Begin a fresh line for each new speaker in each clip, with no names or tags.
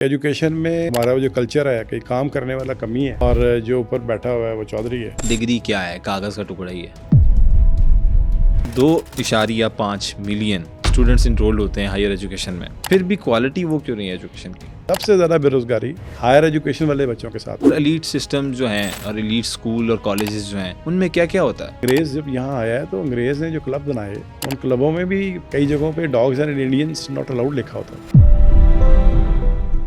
Education में हमारा जो कल्चर है कि काम करने वाला कमी है और जो ऊपर बैठा हुआ है वो चौधरी है।
डिग्री क्या है, कागज का टुकड़ा ही है। 2.5 मिलियन स्टूडेंट्स इनरोल्ड होते हैं हायर एजुकेशन में, फिर भी क्वालिटी वो क्यों नहीं है एजुकेशन की?
सबसे ज़्यादा बेरोजगारी हायर एजुकेशन वाले बच्चों के साथ।
और एलीट सिस्टम जो हैं और एलीट स्कूल और कॉलेजेस जो हैं उनमें क्या क्या होता है?
अंग्रेज जब यहाँ आया है तो अंग्रेज ने जो क्लब बनाए, उन क्लबों में भी कई जगहों पे dogs and Indians not allowed लिखा होता है।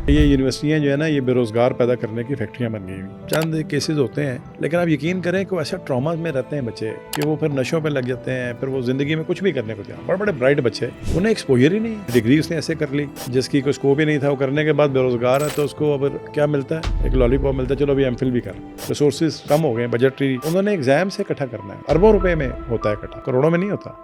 ये यूनिवर्सिटियाँ जो है ना, ये बेरोजगार पैदा करने की फैक्ट्रियाँ बन गई हुई। चंद केसेस होते हैं, लेकिन आप यकीन करें कि ऐसा ट्रॉमा में रहते हैं बच्चे कि वो फिर नशों पे लग जाते हैं, फिर वो जिंदगी में कुछ भी करने को तैयार। बड़े बड़े ब्राइट बच्चे, उन्हें एक्सपोजर ही नहीं, डिग्री उसने ऐसे कर ली जिसकी कोई स्कोप ही नहीं था। वो करने के बाद बेरोजगार है तो उसको अब क्या मिलता है? एक लॉलीपॉप मिलता है, चलो अभी एमफिल भी कर। रिसोर्सेज कम हो गए, बजटरी, उन्होंने एग्जाम से इकट्ठा करना है। अरबों रुपए में होता है इकट्ठा, करोड़ों में नहीं होता।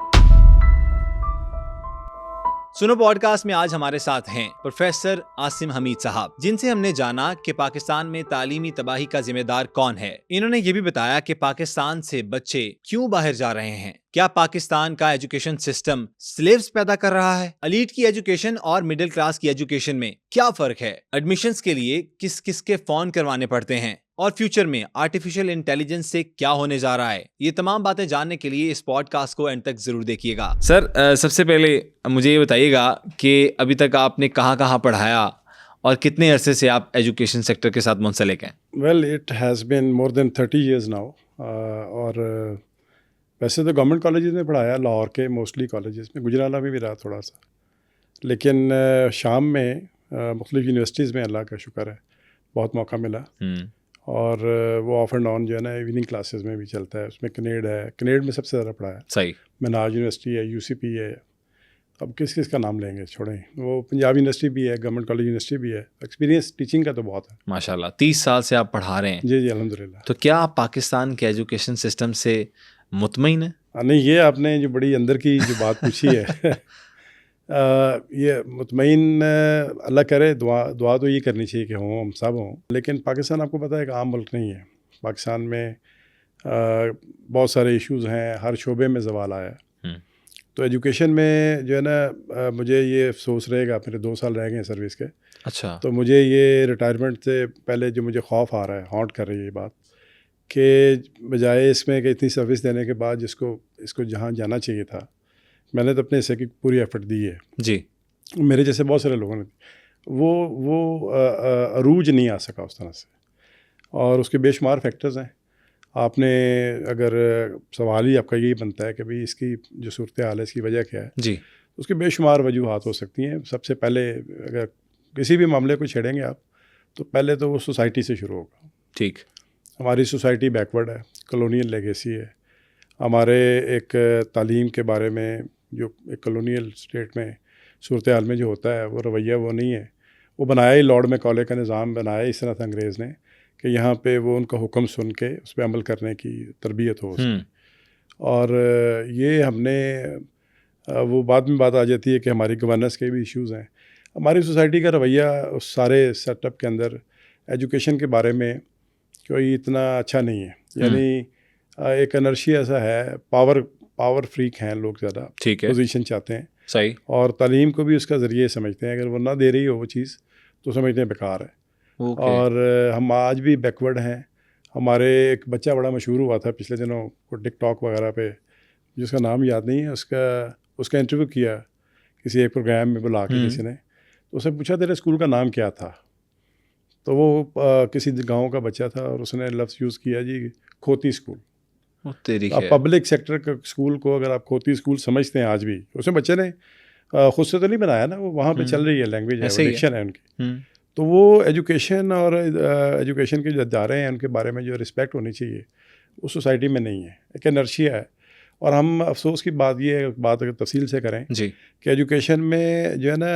सुनो पॉडकास्ट में आज हमारे साथ हैं प्रोफेसर आसिम हमीद साहब, जिनसे हमने जाना कि पाकिस्तान में तालीमी तबाही का जिम्मेदार कौन है। इन्होंने ये भी बताया कि पाकिस्तान से बच्चे क्यों बाहर जा रहे हैं। क्या पाकिस्तान का एजुकेशन सिस्टम स्लेव्स पैदा कर रहा है? एलीट की एजुकेशन और मिडिल क्लास की एजुकेशन में क्या फर्क है? एडमिशंस के लिए किस किस के फॉर्म करवाने पड़ते हैं? और फ्यूचर में आर्टिफिशियल इंटेलिजेंस से क्या होने जा रहा है? ये तमाम बातें जानने के लिए इस पॉडकास्ट को एंड तक जरूर देखिएगा। सर, सबसे पहले मुझे ये बताइएगा कि अभी तक आपने कहाँ पढ़ाया और कितने अरसे से आप एजुकेशन सेक्टर के साथ मुंसलिक हैं?
Well, it has been more than 30 years now. और वैसे तो गवर्नमेंट कॉलेजेस में पढ़ाया, लाहौर के मोस्टली कॉलेजेस में, गुजराला में भी रहा थोड़ा सा, लेकिन शाम में मुख्तलिफ यूनिवर्सिटीज़ में अल्लाह का शुक्र है बहुत मौका मिला। और वो ऑफ एंड ऑन जो है ना इवनिंग क्लासेस में भी चलता है। उसमें कनेड है, कनेड में सबसे ज़्यादा पढ़ाया।
सही।
मनाज यूनिवर्सिटी है, यूसीपी है, अब किस किस का नाम लेंगे, छोड़ें। वो पंजाब यूनिवर्सिटी भी है, गवर्नमेंट कॉलेज यूनिवर्सिटी भी है। एक्सपीरियंस टीचिंग का तो बहुत है
माशाल्लाह। 30 साल से आप पढ़ा रहे हैं।
जी अल्हम्दुलिल्लाह।
तो क्या आप पाकिस्तान के एजुकेशन सिस्टम से मुतमईन हैं?
नहीं, ये आपने जो बड़ी अंदर की जो बात पूछी है ये मुतमईन अल्लाह करे, दुआ तो ये करनी चाहिए कि हों, हम सब हों। लेकिन पाकिस्तान आपको पता है एक आम मुल्क नहीं है। पाकिस्तान में बहुत सारे इश्यूज़ हैं, हर शोबे में ज़वाल आया है। तो एजुकेशन में जो है ना मुझे ये अफसोस रहेगा, मेरे 2 साल रह गए हैं सर्विस के।
अच्छा।
तो मुझे ये रिटायरमेंट से पहले जो मुझे खौफ आ रहा है, हॉन्ट कर रही है ये बात, कि बजाय इसमें कि इतनी सर्विस देने के बाद इसको जहाँ जाना चाहिए था, मैंने तो अपने हिस्से की पूरी एफर्ट दी है
जी।
मेरे जैसे बहुत सारे लोगों ने, वो अरूज नहीं आ सका उस तरह से। और उसके बेशुमार फैक्टर्स हैं। आपने अगर सवाल ही आपका यही बनता है कि भाई इसकी जो सूरत हाल है, इसकी वजह क्या है
जी।
उसकी बेशुमार वजूहात हो सकती हैं। सबसे पहले अगर किसी भी मामले को छेड़ेंगे आप, तो पहले तो वो सोसाइटी से शुरू होगा।
ठीक।
हमारी सोसाइटी बैकवर्ड है, कॉलोनियल लेगेसी है। हमारे एक तालीम के बारे में जो एक कॉलोनियल स्टेट में सूरत हाल में जो होता है, वो रवैया वो नहीं है। वो बनाया ही लॉर्ड मैकॉले का निज़ाम बनाया इस तरह था अंग्रेज़ ने कि यहाँ पे वो उनका हुक्म सुन के उस पर अमल करने की तरबियत हो उसमें। और ये हमने वो बाद में बात आ जाती है कि हमारी गवर्नेंस के भी इश्यूज़ हैं। हमारी सोसाइटी का रवैया उस सारे सेटअप के अंदर एजुकेशन के बारे में कोई इतना अच्छा नहीं है। यानी एक एनर्शिया ऐसा है, पावर फ्रीक हैं लोग ज़्यादा,
ठीक है,
पोजीशन चाहते हैं।
सही।
और तालीम को भी उसका ज़रिए समझते हैं, अगर वो ना दे रही हो वो चीज़ तो समझते हैं बेकार है। और हम आज भी बैकवर्ड हैं। हमारे एक बच्चा बड़ा मशहूर हुआ था पिछले दिनों को टिकटॉक वगैरह पे, जिसका नाम याद नहीं है, उसका इंटरव्यू किया किसी एक प्रोग्राम में बुला के किसी ने, तो उसने पूछा तेरे स्कूल का नाम क्या था? तो वो किसी गाँव का बच्चा था और उसने लफ्ज़ यूज़ किया जी खोती स्कूल। आप पब्लिक सेक्टर के स्कूल को अगर आप खोती स्कूल समझते हैं आज भी, उसमें बच्चे ने खुद से तो नहीं बनाया ना, वो वहाँ पे चल रही है लैंग्वेज है, डिक्शन है उनकी। तो वो एजुकेशन और एजुकेशन के जो इदारे हैं उनके बारे में जो रिस्पेक्ट होनी चाहिए उस सोसाइटी में नहीं है, एक इनर्शिया है। और हम अफसोस की बात ये बात अगर तफसील से करें
जी
कि एजुकेशन में जो है ना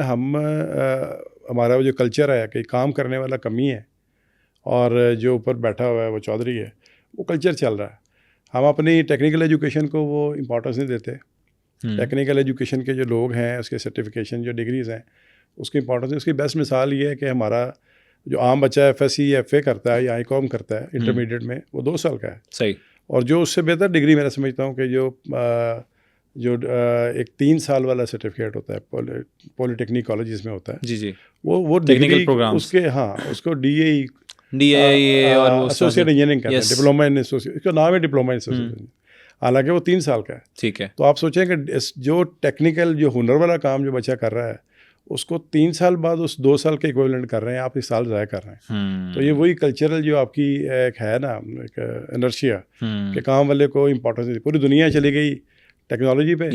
हमारा जो कल्चर है कि काम करने वाला कमी है और जो ऊपर बैठा हुआ है वो चौधरी है, वो कल्चर चल रहा है। हम अपनी टेक्निकल एजुकेशन को वो इम्पोर्टेंस नहीं देते। टेक्निकल एजुकेशन के जो लोग हैं, उसके सर्टिफिकेशन जो डिग्रीज़ हैं, उसकी इम्पोर्टेंस है। उसकी बेस्ट मिसाल ये है कि हमारा जो आम बच्चा FSC FA करता है या ICOM करता है इंटरमीडिएट में, वो 2 साल का है।
सही।
और जो उससे बेहतर डिग्री मैं समझता हूँ कि जो जो एक 3 साल वाला सर्टिफिकेट होता है पॉलिटेक्निक कॉलेजेस में होता है
जी जी,
वो
टेक्निकल
डिग्री
प्रोग्राम्स,
उसके हाँ उसको DAE
DAE और वो
एसोसिएट इंजीनियरिंग कहते हैं,
Yes.
डिप्लोमा इन एसोसिएट, इसका नाम है डिप्लोमा इन एसोसिएट, हालांकि वो 3 साल का है।
ठीक है।
तो आप सोचें कि जो टेक्निकल जो हुनर वाला काम जो बच्चा कर रहा है उसको 3 साल बाद उस 2 साल के इक्विवेलेंट कर रहे हैं, आप इस साल ज़ाया कर रहे हैं। तो ये वही कल्चरल जो आपकी एक है ना, एक इनर्शिया कि काम वाले को इम्पोर्टेंस नहीं, पूरी दुनिया चली गई टेक्नोलॉजी पे,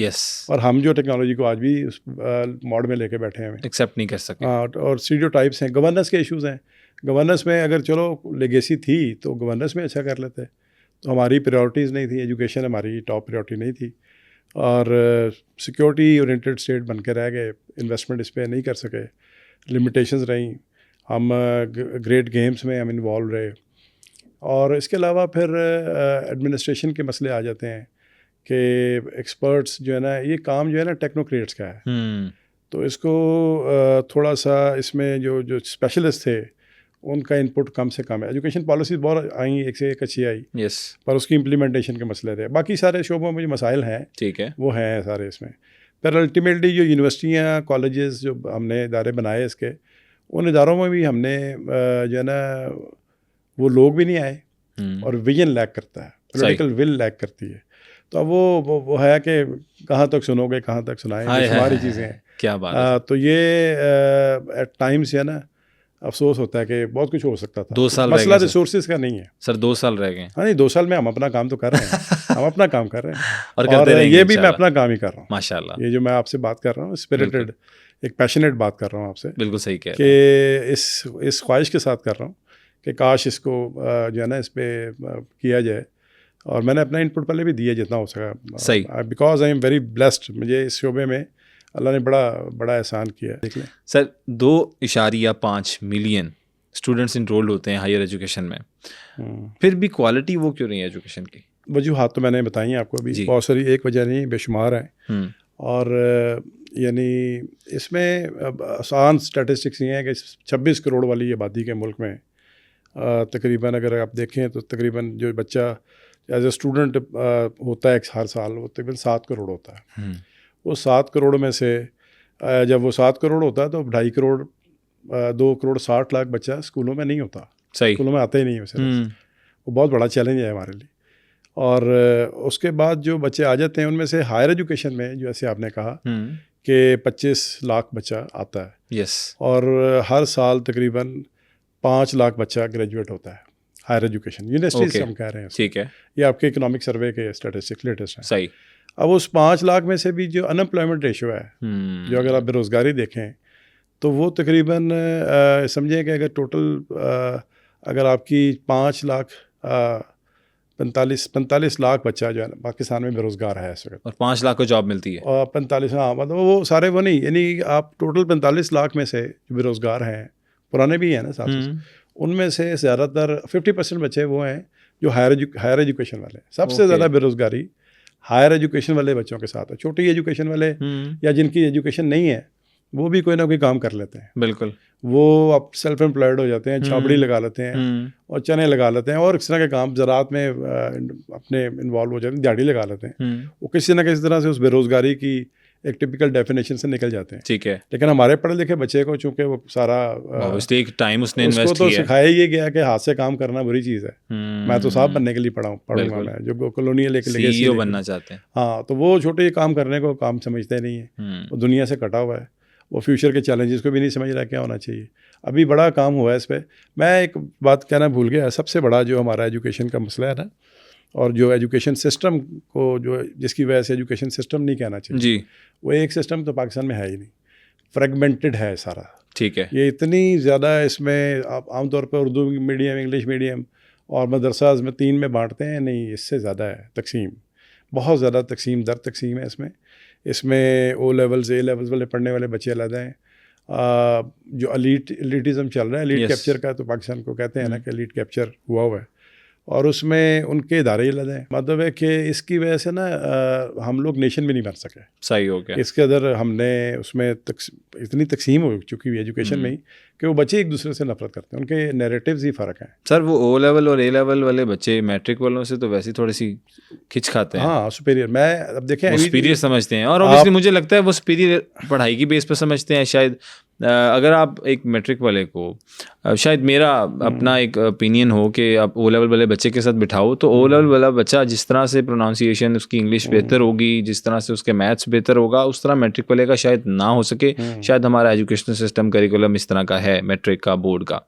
और हम जो टेक्नोलॉजी को आज भी उस मोड में लेके बैठे हैं,
एक्सेप्ट नहीं कर सके।
हाँ, और स्टीरियोटाइप्स हैं, गवर्नेंस के इश्यूज हैं। गवर्नेंस में अगर चलो लेगेसी थी तो गवर्नेंस में अच्छा कर लेते, तो हमारी प्रायोरिटीज़ नहीं थी, एजुकेशन हमारी टॉप प्रायोरिटी नहीं थी, और सिक्योरिटी ओरिएंटेड स्टेट बन के रह गए, इन्वेस्टमेंट इस पर नहीं कर सके, लिमिटेशंस रहीं, हम ग्रेट गेम्स में हम इन्वॉल्व रहे। और इसके अलावा फिर एडमिनिस्ट्रेशन के मसले आ जाते हैं कि एक्सपर्ट्स जो है ना, ये काम जो है ना टेक्नोक्रेट्स का है, तो इसको थोड़ा सा इसमें जो स्पेशलिस्ट थे उनका इनपुट कम से कम है। एजुकेशन पॉलिसीज बहुत आई, एक से एक अच्छी आई, पर उसकी इम्प्लीमेंटेशन के मसले थे। बाकी सारे शोबों में जो मसाइल हैं, ठीक है, वो हैं सारे इसमें। पर अल्टीमेटली जो यूनिवर्सिटियाँ, कॉलेजेस जो हमने इदारे बनाए इसके, उन इदारों में भी हमने जो है ना वो लोग भी नहीं आए, और विजन लैक करता है, पॉलिटिकल विल लैक करती है। तो अब वो है कि कहाँ तक सुनोगे, कहाँ तक सुनाएंगे, हमारी चीज़ें हैं।
क्या बात है।
तो ये एट टाइम्स है ना, अफसोस होता है कि बहुत कुछ हो सकता था।
2 साल
मसला रिसोर्सेज का नहीं है
सर, 2 साल रह गए।
हाँ नहीं, 2 साल में हम अपना काम तो कर रहे हैं हम अपना काम कर रहे हैं
और करते रहेंगे
ये भी मैं अपना काम ही कर रहा हूँ
माशाल्लाह।
ये जो मैं आपसे बात कर रहा हूँ, स्पिरिटेड, एक पैशनेट बात कर रहा हूँ आपसे।
बिल्कुल सही कह
रहे हैं कि इस ख्वाहिश के साथ कर रहा हूँ कि काश इसको जो है ना इस पर किया जाए, और मैंने अपना इनपुट पहले भी दिया जितना हो सका।
सही,
because I am very blessed, मुझे इस शोबे में अल्लाह ने बड़ा एहसान किया है। देख लें
सर, 2.5 मिलियन स्टूडेंट्स इनरोल्ड होते हैं हायर एजुकेशन में, फिर भी क्वालिटी वो क्यों नहीं है एजुकेशन की?
वजूहात तो मैंने बताई हैं आपको अभी, बहुत सारी, एक वजह नहीं, बेशुमार हैं। और यानी इसमें आसान स्टैटिस्टिक्स ये हैं कि 26 करोड़ वाली आबादी के मुल्क में तकरीबन अगर आप देखें तो तकरीबन जो बच्चा एज ए स्टूडेंट होता है हर साल, वो तकरीबन 7 करोड़ होता है। वो 7 करोड़ में से जब वो 7 करोड़ होता है तो 2.5 करोड़ 2 करोड़ 60 लाख बच्चा स्कूलों में नहीं होता, स्कूलों में आता ही नहीं है वैसे। वो बहुत बड़ा चैलेंज है हमारे लिए। और उसके बाद जो बच्चे आ जाते हैं उनमें से हायर एजुकेशन में, जैसे आपने कहा कि 25 लाख बच्चा आता है, और हर साल तकरीबन 5 लाख बच्चा ग्रेजुएट होता है हायर एजुकेशन, यूनिवर्सिटी से हम कह रहे हैं।
ठीक है,
ये आपके इकोनॉमिक सर्वे के स्टैटिस्टिक्स लेटेस्ट हैं।
सही।
अब उस 5 लाख में से भी जो अनएम्प्लॉयमेंट रेशियो है, जो अगर आप बेरोज़गारी देखें तो वो तकरीबन समझें कि अगर टोटल अगर आपकी 5 लाख 45 लाख बच्चा जो है ना पाकिस्तान में बेरोज़गार है इस वक्त, और
5 लाख को जॉब मिलती है,
और 45, हाँ मतलब वो सारे वो नहीं, यानी आप टोटल 45 लाख में से जो बेरोज़गार हैं, पुराने भी हैं ना साथ, उनमें से ज़्यादातर 50% बच्चे वो हैं जो हायर एजुकेशन वाले। सबसे ज़्यादा बेरोज़गारी हायर एजुकेशन वाले बच्चों के साथ है। छोटी एजुकेशन वाले या जिनकी एजुकेशन नहीं है वो भी कोई ना कोई काम कर लेते हैं, बिल्कुल, वो अब सेल्फ एम्प्लॉयड हो जाते हैं, छाबड़ी लगा लेते हैं और चने लगा लेते हैं, और इस तरह के काम ज़राअत में अपने इन्वॉल्व हो जाते हैं, दिहाड़ी लगा लेते हैं। वो किसी ना किसी तरह से उस बेरोज़गारी की एक टिपिकल डेफिनेशन से निकल जाते हैं।
ठीक है,
लेकिन हमारे पढ़े लिखे बच्चे को चूंकि वो सारा
एक टाइम उसने इन्वेस्ट
किया, तो सिखाया ये गया कि हाथ से काम करना बुरी चीज़ है। मैं तो साहब बनने के लिए पढ़ूंगा, मैं जो कॉलोनियल एक
CEO बनना चाहते हैं।
हाँ, तो वो छोटे काम करने को काम समझते नहीं है, वो दुनिया से कटा हुआ है, वो फ्यूचर के चैलेंजेस को भी नहीं समझ रहा क्या होना चाहिए। अभी बड़ा काम हुआ है इस पर। मैं एक बात कहना भूल गया, सबसे बड़ा जो हमारा एजुकेशन का मसला है ना, और जो एजुकेशन सिस्टम को जो जिसकी वजह से एजुकेशन सिस्टम नहीं कहना चाहिए जी, वो एक सिस्टम तो पाकिस्तान में है ही नहीं, फ्रेगमेंटेड है सारा। ठीक है, ये इतनी ज़्यादा इसमें आप आमतौर पर उर्दू मीडियम, इंग्लिश मीडियम और मदरसाज में 3 में बांटते हैं, नहीं इससे ज़्यादा है तकसीम, बहुत ज़्यादा तकसीम दर तकसीम है इसमें O लेवल्स A लेवल्स वाले पढ़ने वाले बच्चे अलग हैं, जो एलिटिज़म चल रहा है, एलिट कैप्चर का, तो पाकिस्तान को कहते हैं ना कि एलिट कैप्चर हुआ है, और उसमें उनके इदारे अलग हैं। मतलब है कि इसकी वजह से ना हम लोग नेशन भी नहीं बन सके। सही हो गया। इसके अंदर हमने उसमें इतनी तकसीम हो चुकी हुई एजुकेशन में ही कि वो बच्चे एक दूसरे से नफरत करते हैं, उनके नैरेटिव्स ही फ़र्क हैं।
सर वो O लेवल और A लेवल वाले बच्चे मैट्रिक वालों से तो वैसे थोड़ी सी खिंच खाते हैं।
हाँ, सुपीरियर। मैं अब देखें
वो
अभी
सुपीरियर समझते हैं, और ऑब्वियसली मुझे लगता है वो सुपीरियर पढ़ाई की बेस पर समझते हैं शायद। अगर आप एक मैट्रिक वाले को, शायद मेरा अपना एक ओपिनियन हो कि आप O लेवल वाले बच्चे के साथ बिठाओ, तो O लेवल वाला बच्चा जिस तरह से प्रोनाउंसिएशन उसकी इंग्लिश बेहतर होगी, जिस तरह से उसके मैथ्स बेहतर होगा, उस तरह मैट्रिक वाले का शायद ना हो सके। शायद हमारा एजुकेशनल सिस्टम करिकुलम इस तरह का है मैट्रिक का, बोर्ड का।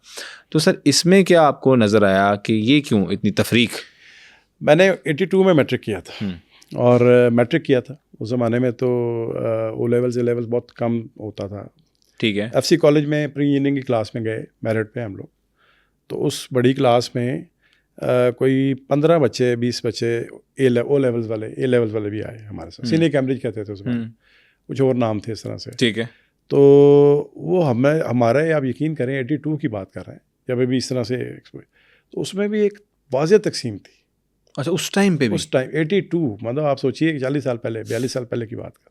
तो सर इसमें क्या आपको नज़र आया कि ये क्यों इतनी तफरीक?
मैंने 82 में मैट्रिक किया था, और मैट्रिक किया था उस ज़माने में तो O लेवल्स A लेवल्स बहुत कम होता था।
ठीक है।
FC कॉलेज में प्री इंजीनियरिंग की क्लास में गए, मेरिट पे हम लोग, तो उस बड़ी क्लास में कोई 15 बच्चे 20 बच्चे O लेवल्स वाले A लेवल्स वाले भी आए हमारे साथ। सीनियर कैम्ब्रिज कहते थे उसमें, कुछ और नाम थे इस तरह से।
ठीक है।
तो वो हमारे आप यकीन करें 82 की बात कर रहे हैं, जब भी इस तरह से, तो उसमें भी एक वाज़ेह तकसीम थी।
अच्छा, उस टाइम पे भी?
उस टाइम 82 मतलब आप सोचिए 40 साल पहले, 42 साल पहले की बात कर,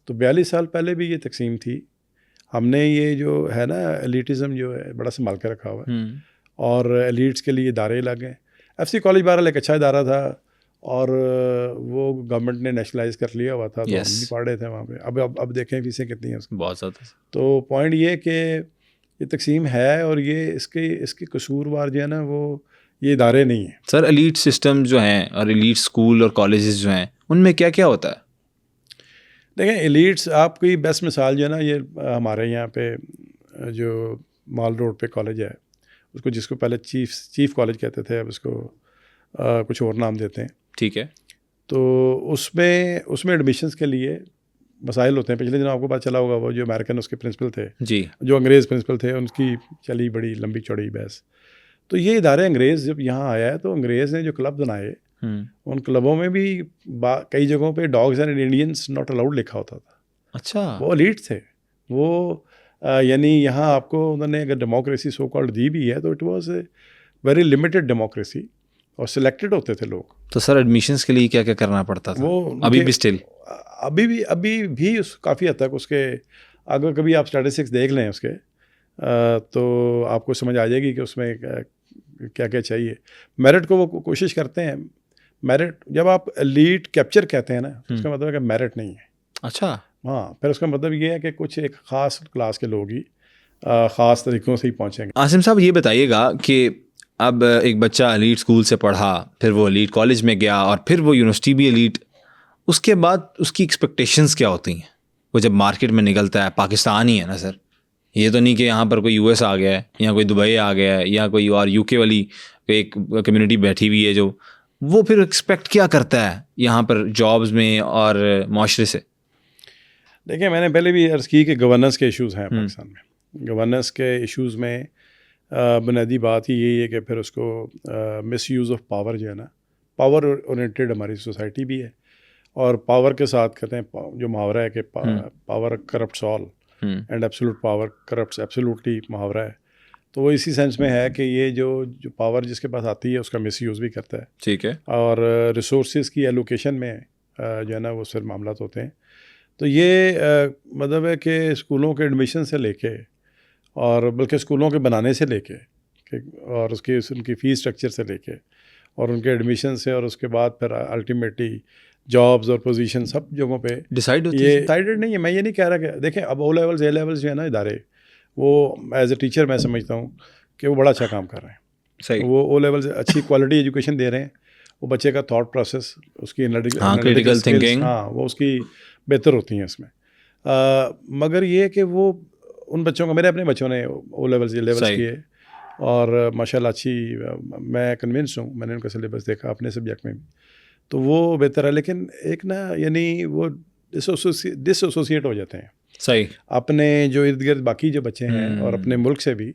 तो 42 साल पहले भी ये तकसीम थी। हमने ये जो है ना एलिटिज़म जो है बड़ा संभाल के रखा हुआ है, और एलिट्स के लिए इदारे अलग हैं। FC कॉलेज बहरहाल एक अच्छा इदारा था, और वो गवर्नमेंट ने नेशनलाइज कर लिया हुआ था, तो हम भी पढ़ रहे थे वहाँ पे। अब देखें फीसें कितनी हैं उसकी,
बहुत ज़्यादा।
तो पॉइंट ये कि ये तकसीम है, और ये इसके कसूरवार जो है ना वो ये इदारे नहीं हैं।
सर एलीट सिस्टम जो हैं और एलीट स्कूल और कॉलेजेस जो हैं, उनमें क्या क्या होता है?
देखें एलीट्स, आपकी बेस्ट मिसाल जो है ना, ये हमारे यहाँ पे जो माल रोड पे कॉलेज है, उसको जिसको पहले चीफ कॉलेज कहते थे, अब उसको कुछ और नाम देते हैं।
ठीक है।
तो उसमें एडमिशन्स के लिए मसाइल होते हैं। पिछले दिनों आपको पता चला होगा, वो जो अमेरिकन उसके प्रिंसिपल थे
जी,
जो अंग्रेज़ प्रिंसिपल थे, उनकी चली बड़ी लंबी चौड़ी बहस। तो ये इदारे अंग्रेज़ जब यहाँ आया है, तो अंग्रेज़ ने जो क्लब बनाए, उन क्लबों में भी कई जगहों पे dogs and Indians not allowed लिखा होता था।
अच्छा।
वो एलीट थे वो, यानी यहाँ आपको उन्होंने अगर डेमोक्रेसी सो कॉल्ड दी भी है, तो it was a very limited democracy, और सिलेक्टेड होते थे लोग।
तो सर एडमिशन्स के लिए क्या क्या करना पड़ता था?
वो
अभी भी स्टिल
अभी भी काफ़ी हद तक उसके, अगर कभी आप स्टैटिस्टिक्स देख लें उसके, तो आपको समझ आ जाएगी कि उसमें क्या क्या चाहिए। मेरिट को वो कोशिश करते हैं। मेरिट, जब आप एलीट कैप्चर कहते हैं ना, उसका मतलब है कि मेरिट नहीं है।
अच्छा।
हाँ, फिर उसका मतलब ये है कि कुछ एक ख़ास क्लास के लोग ही ख़ास तरीक़ों से ही पहुँचेंगे।
आसिम साहब ये बताइएगा कि अब एक बच्चा एलीट स्कूल से पढ़ा, फिर वो एलीट कॉलेज में गया, और फिर वो यूनिवर्सिटी भी एलीट, उसके बाद उसकी एक्सपेक्टेशंस क्या होती हैं? वो जब मार्केट में निकलता है, पाकिस्तान ही है ना सर, ये तो नहीं कि यहाँ पर कोई US आ गया है, या कोई दुबई आ गया है, या कोई और UK वाली एक कम्युनिटी बैठी हुई है, जो वो फिर एक्सपेक्ट क्या करता है यहाँ पर जॉब्स में और माशरे से?
देखिए, मैंने पहले भी अर्ज़ की कि गवर्नेंस के इश्यूज़ हैं पाकिस्तान में। गवर्नेंस के इश्यूज़ में बुनियादी बात ही यही है कि फिर उसको मिस यूज़ ऑफ पावर जो है ना, पावर ओरिएंटेड हमारी सोसाइटी भी है, और पावर के साथ कहते हैं जो मुहावरा है कि power corrupts all and absolute power corrupts absolutely मुहावरा है। तो वो इसी सेंस में है कि ये जो पावर जिसके पास आती है उसका मिसयूज़ भी करता है।
ठीक है।
और रिसोर्सेज की एलोकेशन में जो है ना वो फिर मामला होते हैं। तो ये मतलब है कि स्कूलों के एडमिशन से लेके, और बल्कि स्कूलों के बनाने से लेके, और उनकी फ़ीस स्ट्रक्चर से लेके, और उनके एडमिशन से, और उसके बाद फिर अल्टीमेटली जॉब्स और पोजीशन सब जगहों पे
डिसाइड होती है।
ये डिसाइडेड नहीं है। मैं ये नहीं कह रहा कि देखें, अब O लेवल्स A लेवल्स जो है ना इदारे, वो एज ए टीचर मैं समझता हूँ कि वो बड़ा अच्छा काम कर रहे हैं।
सही।
वो O लेवल्स अच्छी क्वालिटी एजुकेशन दे रहे हैं। वो बच्चे का थॉट प्रोसेस, उसकी
क्रिटिकल थिंकिंग,
हाँ, वो उसकी बेहतर होती हैं इसमें। मगर ये कि वो उन बच्चों को, मेरे अपने बच्चों ने O लेवल्स A लेवल्स किए, और माशाल्लाह अच्छी, मैं कन्विंस हूँ, मैंने उनका सिलेबस देखा अपने सब्जेक्ट में भी, तो वो बेहतर है। लेकिन एक ना, यानी वो डिसोसिएट हो जाते हैं
सही,
अपने जो इर्द गिर्द बाकी जो बच्चे हैं और अपने मुल्क से भी,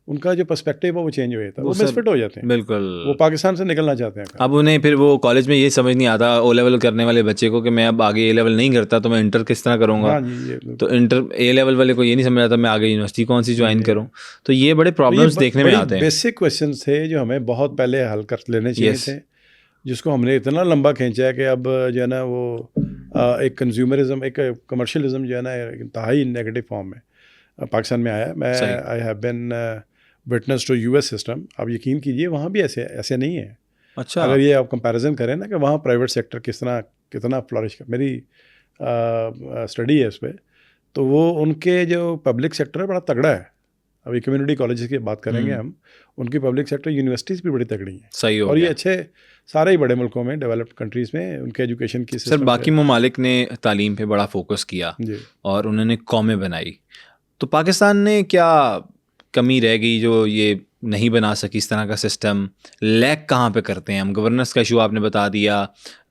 उनका जो पर्सपेक्टिव है वो चेंज हो जाता है, वो मिसफिट हो जाते हैं।
बिल्कुल,
वो पाकिस्तान से निकलना चाहते हैं।
अब उन्हें फिर वो कॉलेज में ये समझ नहीं आता O लेवल करने वाले बच्चे को कि मैं अब आगे A लेवल नहीं करता तो मैं इंटर किस तरह करूँगा।
हाँ जी,
तो इंटर A लेवल वाले को ये नहीं समझ आता मैं आगे यूनिवर्सिटी कौन सी ज्वाइन करूँ। तो ये बड़े प्रॉब्लम्स देखने में आते हैं।
बेसिक क्वेश्चन थे जो हमें बहुत पहले हल कर लेने चाहिए थे, जिसको हमने इतना लंबा खींचा है कि अब जो है ना वो एक कंज्यूमरिज्म, एक कमर्शियलिज्म जो है ना इंतहाई नेगेटिव फॉर्म में पाकिस्तान में आया। मैं I have been witness to US system. आप यकीन कीजिए वहाँ भी ऐसे नहीं है।
अच्छा,
अगर ये आप कंपैरिजन करें ना कि वहाँ प्राइवेट सेक्टर कितना फ्लरिश कर, मेरी स्टडी है इस पर, तो वो उनके जो पब्लिक सेक्टर है बड़ा तगड़ा है। अभी कम्युनिटी कॉलेजेस की बात करेंगे हम, उनकी पब्लिक सेक्टर यूनिवर्सिटीज़ भी बड़ी तगड़ी हैं।
सही हो
और ये
गया।
अच्छे सारे ही बड़े मुल्कों में, डेवलप्ड कंट्रीज़ में उनके एजुकेशन की
सर बाकी ममालिक ने तालीम पे बड़ा फोकस किया
जी।
और उन्होंने कौमें बनाई, तो पाकिस्तान ने क्या कमी रह गई जो ये नहीं बना सकी इस तरह का सिस्टम? लैक कहाँ पे करते हैं हम? गवर्नेंस का इशू आपने बता दिया,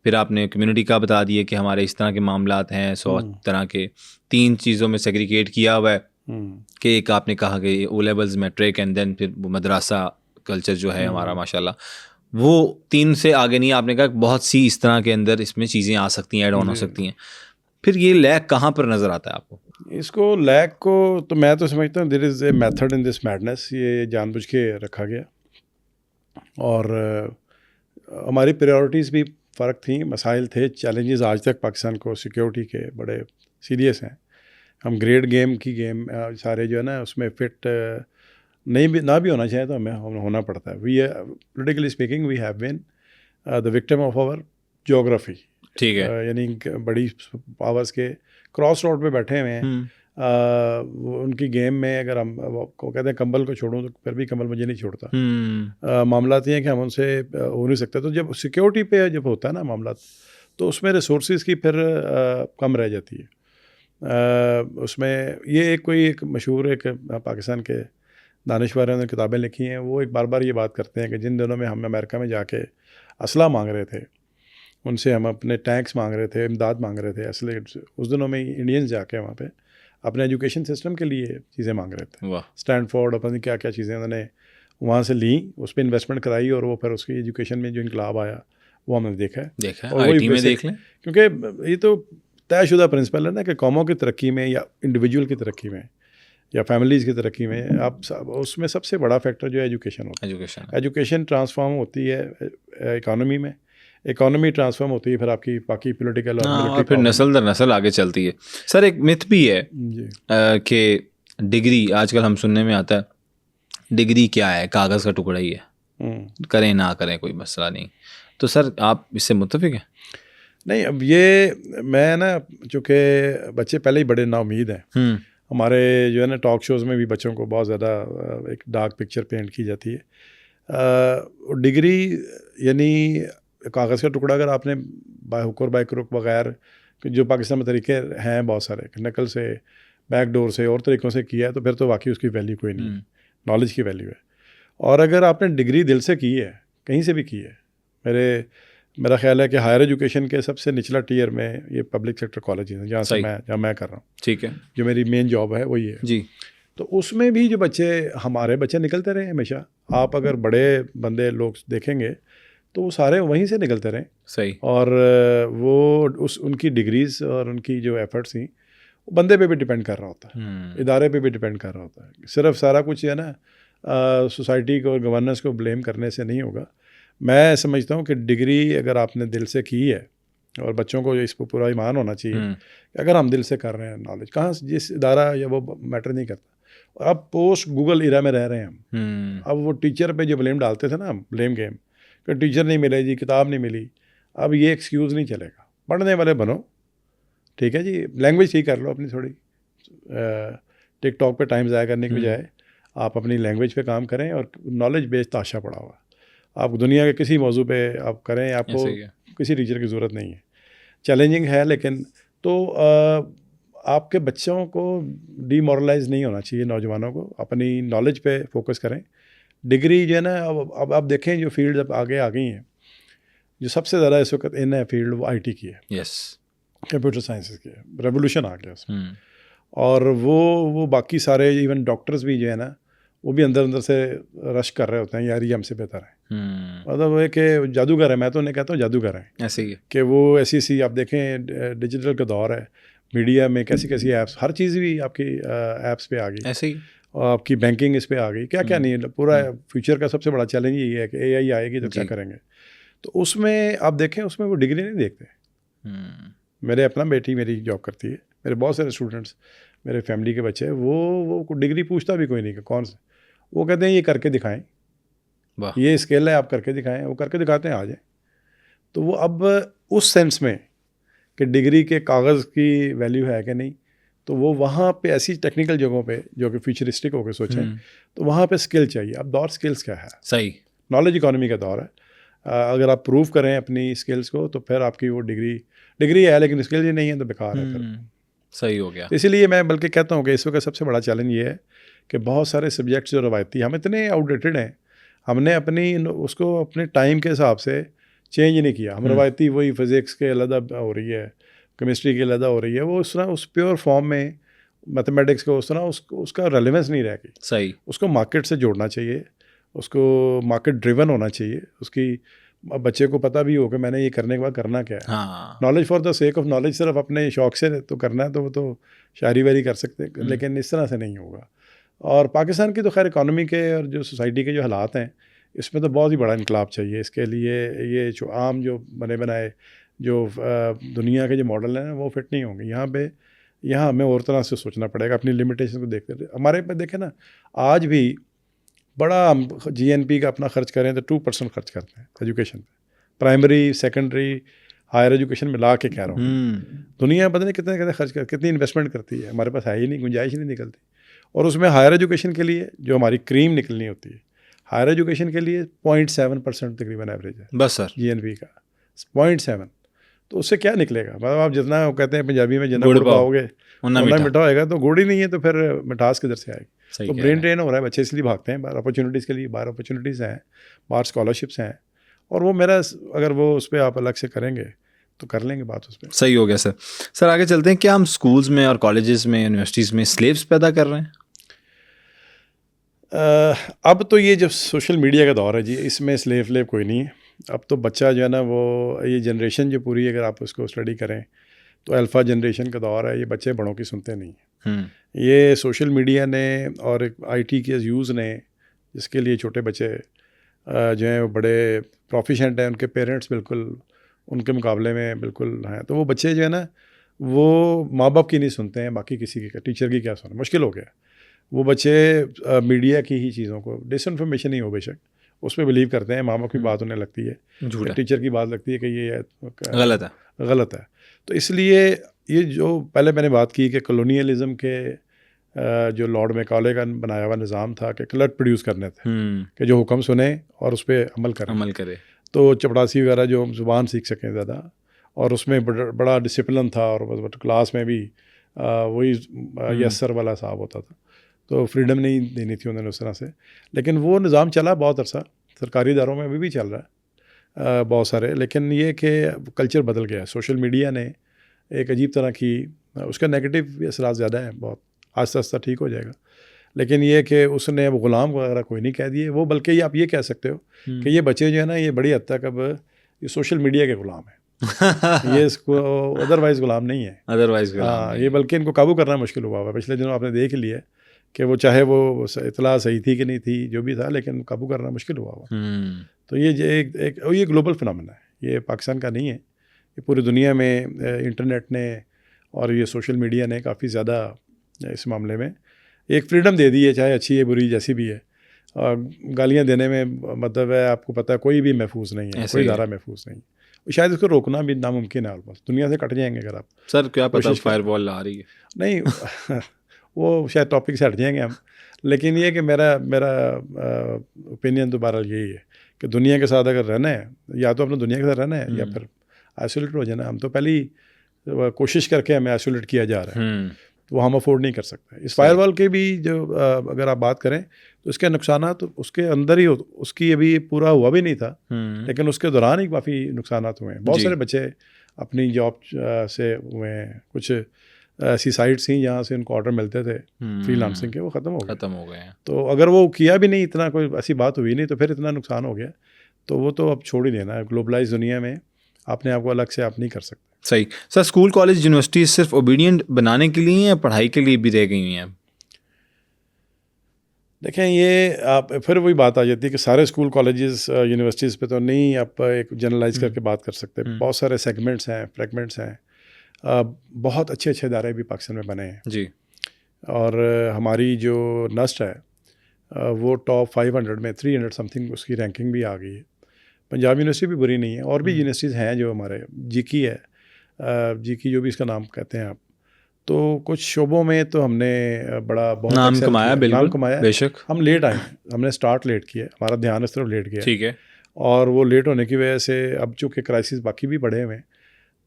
फिर आपने कम्युनिटी का बता दिया कि हमारे इस तरह के मामलात हैं, 100 तरह के, 3 चीज़ों में सेग्रीगेट किया हुआ है कि एक आपने कहा कि O levels matric and then फिर मदरसा कल्चर जो है हमारा माशाल्लाह, वो 3 से आगे नहीं। आपने कहा बहुत सी इस तरह के अंदर इसमें चीज़ें आ सकती हैं, ऐड ऑन हो सकती हैं। फिर ये लैक कहाँ पर नज़र आता है आपको?
इसको लैक को तो मैं तो समझता हूँ there is a method in this madness. ये जानबूझ के रखा गया और हमारी प्रायोरिटीज़ भी फ़र्क थी, मसाइल थे, चैलेंजेस आज तक पाकिस्तान को सिक्योरिटी के बड़े सीरियस हैं। हम ग्रेड गेम सारे जो है ना उसमें फिट ना भी होना चाहिए तो हमें होना पड़ता है। We politically speaking we have been the victim of our geography.
ठीक है।
यानी बड़ी पावर्स के क्रॉस रोड पे बैठे हुए हैं। उनकी गेम में अगर हम को कहते हैं कंबल को छोड़ूं तो फिर भी कंबल मुझे नहीं छोड़ता। मामला ये है कि हम उनसे हो नहीं सकते। तो जब सिक्योरिटी पे जब होता है ना मामला, तो उसमें रिसोर्सेज की फिर कम रह जाती है। उसमें ये एक मशहूर एक पाकिस्तान के दानिश्वर ने किताबें लिखी हैं, वो एक बार ये बात करते हैं कि जिन दिनों में हम अमेरिका में जाके असला मांग रहे थे, उनसे हम अपने टैंक्स मांग रहे थे, इमदाद मांग रहे थे, असले उस दिनों में इंडियंस जाके वहाँ पे अपने एजुकेशन सिस्टम के लिए चीज़ें मांग रहे थे। स्टैनफोर्ड अपनी क्या क्या चीज़ें उन्होंने वहाँ से ली, उस पर इन्वेस्टमेंट कराई और वो फिर उसकी एजुकेशन में जो इनकलाब आया वो हमने देखा है।
और IT में देख लें,
क्योंकि ये तो तयशुदा प्रिंसिपल है ना कि कौमों की तरक्की में या इंडिविजुअल की तरक्की में या फैमिलीज़ की तरक्की में उसमें सबसे बड़ा फैक्टर जो है एजुकेशन होता है। एजुकेशन ट्रांसफॉर्म होती है इकानमी में, इकोनॉमी ट्रांसफॉर्म होती है फिर आपकी बाकी पॉलिटिकल
और फिर नस्ल दर नस्ल आगे चलती है। सर एक मिथ भी है कि डिग्री, आजकल हम सुनने में आता है डिग्री क्या है, कागज़ का टुकड़ा ही है, करें ना करें कोई मसला नहीं। तो सर आप इससे मुत्तफिक हैं?
नहीं, अब ये मैं ना चूँकि बच्चे पहले ही बड़े नाउमीद हैं, हमारे जो है ना टॉक शोज़ में भी बच्चों को बहुत ज़्यादा एक डार्क पिक्चर पेंट की जाती है। डिग्री यानी कागज़ का टुकड़ा अगर आपने बायहुक और बायक्रुक बगैर जो पाकिस्तान में तरीके हैं बहुत सारे, नकल से, बैकडोर से और तरीक़ों से किया है, तो फिर तो वाकई उसकी वैल्यू कोई नहीं है, नॉलेज की वैल्यू है। और अगर आपने डिग्री दिल से की है, कहीं से भी की है, मेरा ख्याल है कि हायर एजुकेशन के सबसे निचला टीयर में ये पब्लिक सेक्टर कॉलेजेस हैं जहाँ मैं कर रहा हूँ।
ठीक है,
जो मेरी मेन जॉब है वही है
जी।
तो उसमें भी जो हमारे बच्चे निकलते रहे हमेशा। आप अगर बड़े बंदे लोग देखेंगे तो वो सारे वहीं से निकलते रहे।
सही।
और वो उनकी डिग्रीज और उनकी जो एफर्ट्स थी वो बंदे पे भी डिपेंड कर रहा होता है, इदारे पे भी डिपेंड कर रहा होता है। सिर्फ सारा कुछ है ना सोसाइटी को और गवर्नेंस को ब्लेम करने से नहीं होगा। मैं समझता हूँ कि डिग्री अगर आपने दिल से की है, और बच्चों को इस पर पूरा ईमान होना चाहिए कि अगर हम दिल से कर रहे हैं, नॉलेज कहाँ जिस इदारा या वो मैटर नहीं करता। और अब पोस्ट गूगल इरा में रह रहे हैं हम। अब वो टीचर पे जो ब्लेम डालते थे ना, ब्लेम गेम कि टीचर नहीं मिले जी, किताब नहीं मिली, अब ये एक्सक्यूज़ नहीं चलेगा। पढ़ने वाले बनो, ठीक है जी, लैंग्वेज ठीक कर लो अपनी थोड़ी। टिकटॉक पे टाइम ज़ाया करने के बजाय आप अपनी लैंग्वेज पे काम करें और नॉलेज बेस्ड ताशा पड़ा हुआ आप दुनिया के किसी मौजू पे आप करें, आपको किसी टीचर की ज़रूरत नहीं है। चैलेंजिंग है लेकिन तो आपके बच्चों को डीमोरलाइज नहीं होना चाहिए, नौजवानों को अपनी नॉलेज पे फोकस करें। डिग्री जो है ना, अब आप देखें जो फील्ड अब आगे आ गई हैं, जो सबसे ज़्यादा इस वक्त इन है फील्ड वो IT की है।
यस,
कंप्यूटर साइंसेस की है, रेवोल्यूशन आ गया उसमें। और वो बाकी सारे इवन डॉक्टर्स भी जो है ना, वो भी अंदर से रश कर रहे होते हैं, यार ये हमसे बेहतर है। मतलब वो है कि जादूगर है, मैं तो नहीं कहता हूँ जादूगर है,
ऐसे ही
कि वो ऐसी आप देखें डिजिटल का दौर है, मीडिया में कैसी ऐप्स, हर चीज़ भी आपकी ऐप्स पे आ गई,
ऐसे ही
और आपकी बैंकिंग इस पे आ गई, क्या नहीं है। पूरा फ्यूचर का सबसे बड़ा चैलेंज ये है कि AI आएगी तो क्या करेंगे। तो उसमें आप देखें, उसमें वो डिग्री नहीं देखते। मेरे अपना बेटी मेरी जॉब करती है, मेरे बहुत सारे स्टूडेंट्स मेरे फैमिली के बच्चे, वो डिग्री पूछता भी कोई नहीं कि कौन से, वो कहते हैं ये करके दिखाएं, ये स्किल है आप करके दिखाएं, वो करके दिखाते हैं आ जाए। तो वो अब उस सेंस में कि डिग्री के कागज़ की वैल्यू है कि नहीं, तो वो वहाँ पे ऐसी टेक्निकल जगहों पे जो कि फ्यूचरिस्टिक होकर सोचें, तो वहाँ पे स्किल चाहिए। अब दौर स्किल्स का है,
सही
नॉलेज इकोनॉमी का दौर है। अगर आप प्रूव करें अपनी स्किल्स को तो फिर आपकी वो डिग्री है लेकिन स्किल ही नहीं है तो बेकार है फिर।
सही हो गया।
तो इसीलिए मैं बल्कि कहता हूँ कि इस वक्त सबसे बड़ा चैलेंज ये है कि बहुत सारे सब्जेक्ट्स जो रवायती हम इतने आउटडेटेड हैं, हमने उसको अपने टाइम के हिसाब से चेंज नहीं किया। हम रवायती वही फिज़िक्स के अलग हो रही है, केमिस्ट्री की अलग हो रही है, वो उस तरह उस प्योर फॉर्म में मैथमेटिक्स को उस तरह उसका रेलेवेंस नहीं रह गई।
सही,
उसको मार्केट से जोड़ना चाहिए, उसको मार्केट ड्रिवन होना चाहिए, उसकी बच्चे को पता भी हो कि मैंने ये करने के बाद करना क्या है।
हाँ,
knowledge for the sake of knowledge सिर्फ अपने शौक से तो करना है तो वो तो शायरी वारी कर सकते हैं, लेकिन इस तरह से नहीं होगा। और पाकिस्तान की तो खैर इकॉनमी के और जो सोसाइटी के जो हालात हैं, इसमें तो बहुत ही बड़ा इनकलाब चाहिए। इसके लिए ये जो आम जो बने बनाए जो दुनिया के जो मॉडल हैं वो फिट नहीं होंगे यहाँ हमें और तरह से सोचना पड़ेगा, अपनी लिमिटेशन को देखते हुए। हमारे पे देखें ना, आज भी बड़ा हम GNP का अपना खर्च करें तो 2% खर्च करते हैं एजुकेशन पे, प्राइमरी सेकेंडरी हायर एजुकेशन मिला के कह रहा हूँ। दुनिया पता नहीं कितने खर्च कर, कितनी इन्वेस्टमेंट करती है, हमारे पास है ही नहीं, गुंजाइश ही नहीं निकलती। और उसमें हायर एजुकेशन के लिए जो हमारी क्रीम निकलनी होती है, हायर एजुकेशन के लिए 0.7% तकरीबन एवरेज है
बस सर,
GNP का 0.7। तो उससे क्या निकलेगा? मतलब आप जितना कहते हैं पंजाबी में जितना
गुड़
गुड़ पाओगे
उतना
उतना
मीठा।
मीठा होएगा, तो गुड़ ही नहीं है तो फिर मिठास किधर से आएगी?
सही
तो
कह
ब्रेन
रहे हैं।
ड्रेन हो रहा है, बच्चे इसलिए भागते हैं बाहर अपॉर्चुनिटीज़ के लिए। बाहर अपॉर्चुनिटीज़ हैं, बाहर स्कॉलरशिप्स हैं, और वो मेरा अगर वो उस पर आप अलग से करेंगे तो कर लेंगे बात उस पर।
सही हो गया सर। सर आगे चलते हैं, क्या हम स्कूल्स में और कॉलेजेस में यूनिवर्सिटीज़ में स्लेव्स पैदा कर रहे हैं?
अब तो ये जब सोशल मीडिया का दौर है जी, इसमें स्लेव कोई नहीं है। अब तो बच्चा जो है ना, वो ये जनरेशन जो पूरी अगर आप उसको स्टडी करें तो अल्फ़ा जनरेशन का दौर है। ये बच्चे बड़ों की सुनते नहीं हैं। ये सोशल मीडिया ने और एक IT के यूज़ ने, जिसके लिए छोटे बच्चे जो हैं वो बड़े प्रोफिशेंट हैं, उनके पेरेंट्स बिल्कुल उनके मुकाबले में बिल्कुल हैं, तो वो बच्चे जो है ना वो माँ बाप की नहीं सुनते हैं, बाकी किसी की, टीचर की क्या सुने, मुश्किल हो गया। वो बच्चे मीडिया की ही चीज़ों को, डिसइंफॉर्मेशन ही हो बेशक, उस पर बिलीव करते हैं। माँ बाप की बात उन्हें लगती है, टीचर की बात लगती है कि ये गलत है। तो इसलिए ये जो पहले मैंने बात की कि कॉलोनियलिज्म के जो लॉर्ड मैकॉले का बनाया हुआ निज़ाम था कि क्लर्क प्रोड्यूस करने थे कि जो हुक्म सुने और उस पर अमल करे, तो चपड़ासी वगैरह जो ज़ुबान सीख सकें ज़्यादा, और उसमें बड़ा डिसिप्लिन था, और क्लास में भी वही यस सर वाला साहब होता था, तो फ्रीडम नहीं देनी थी उन्होंने उस तरह से। लेकिन वो निज़ाम चला बहुत अरसा, सरकारी इदारों में अभी भी चल रहा है बहुत सारे। लेकिन ये कि कल्चर बदल गया, सोशल मीडिया ने एक अजीब तरह की, उसका नेगेटिव असरात ज़्यादा है बहुत, आस्ता आस्ता ठीक हो जाएगा। लेकिन ये कि उसने अब ग़ुलाम वगैरह कोई नहीं कह दिए वो, बल्कि ये आप ये कह सकते हो कि ये बच्चे जो है ना, ये बड़ी हद तक अब ये सोशल मीडिया के ग़ुलाम हैं। ये इसको अदरवाइज़ ग़ुलाम नहीं है, हाँ, ये बल्कि इनको काबू करना मुश्किल हुआ हुआ। पिछले दिनों आपने देख लिया कि वो चाहे वो इतला सही थी कि नहीं थी, जो भी था, लेकिन काबू करना मुश्किल हुआ हुआ। तो ये ग्लोबल फिनोमेना है, ये पाकिस्तान का नहीं है, ये पूरी दुनिया में इंटरनेट ने और ये सोशल मीडिया ने काफ़ी ज़्यादा इस मामले में एक फ्रीडम दे दी है, चाहे अच्छी है बुरी जैसी भी है। गालियाँ देने में मतलब है, आपको पता है कोई भी महफूज नहीं है, कोई धारा महफूज नहीं, शायद इसको रोकना भी नामुमकिन है, ऑलमोस्ट दुनिया से कट जाएंगे अगर आप।
सर क्या पता फायरवॉल आ रही है,
नहीं वो शायद टॉपिक से हट जाएंगे हम, लेकिन ये कि मेरा ओपिनियन तो बहरहाल यही है कि दुनिया के साथ अगर रहना है, या तो अपने दुनिया के साथ रहना है या फिर आइसोलेट हो जाना। हम तो पहले ही कोशिश करके हमें आइसोलेट किया जा रहा है, तो वो हम अफोर्ड नहीं कर सकते। इस फायरवॉल के भी जो अगर आप बात करें तो इसके नुकसान तो उसके अंदर ही उसकी अभी पूरा हुआ भी नहीं था, लेकिन उसके दौरान ही काफ़ी नुकसान हुए हैं। बहुत सारे बच्चे अपनी जॉब से हुए हैं, कुछ ऐसी साइट्स थी जहाँ से उनको ऑर्डर मिलते थे फ्रीलांसिंग के, वो ख़त्म हो गए हैं। तो अगर वो किया भी नहीं, इतना कोई ऐसी बात हुई नहीं, तो फिर इतना नुकसान हो गया, तो वो तो अब छोड़ ही देना है। ग्लोबलाइज दुनिया में अपने आप को अलग से आप नहीं कर सकते।
सही। सर स्कूल कॉलेज यूनिवर्सिटी सिर्फ ओबीडियंट बनाने के लिए या पढ़ाई के लिए भी रह गई हैं?
देखें, ये आप फिर वही बात आ जाती है कि सारे स्कूल कॉलेजेस यूनिवर्सिटीज़ पे तो नहीं आप एक जनरलाइज करके बात कर सकते। बहुत सारे सेगमेंट्स हैं, फ्रेगमेंट्स हैं। बहुत अच्छे इदारे भी पाकिस्तान में बने हैं
जी,
और हमारी जो नस्ट है वो टॉप 500 में 300 समथिंग उसकी रैंकिंग भी आ गई है। पंजाब यूनिवर्सिटी भी बुरी नहीं है, और भी यूनिवर्सिटीज़ हैं जो हमारे जीकी है, जीकी जो भी इसका नाम कहते हैं आप, तो कुछ शोबों में तो हमने बड़ा बहुत
नाम
excel
कमाया,
किया,
बिल्कुल,
नाम कमाया।
बेशक।
हम लेट आए, हमने स्टार्ट लेट किया, हमारा ध्यान इस तरफ लेट गया,
ठीक है।
और वो लेट होने की वजह से अब चूँकि क्राइसिस बाकी भी बढ़े हुए हैं,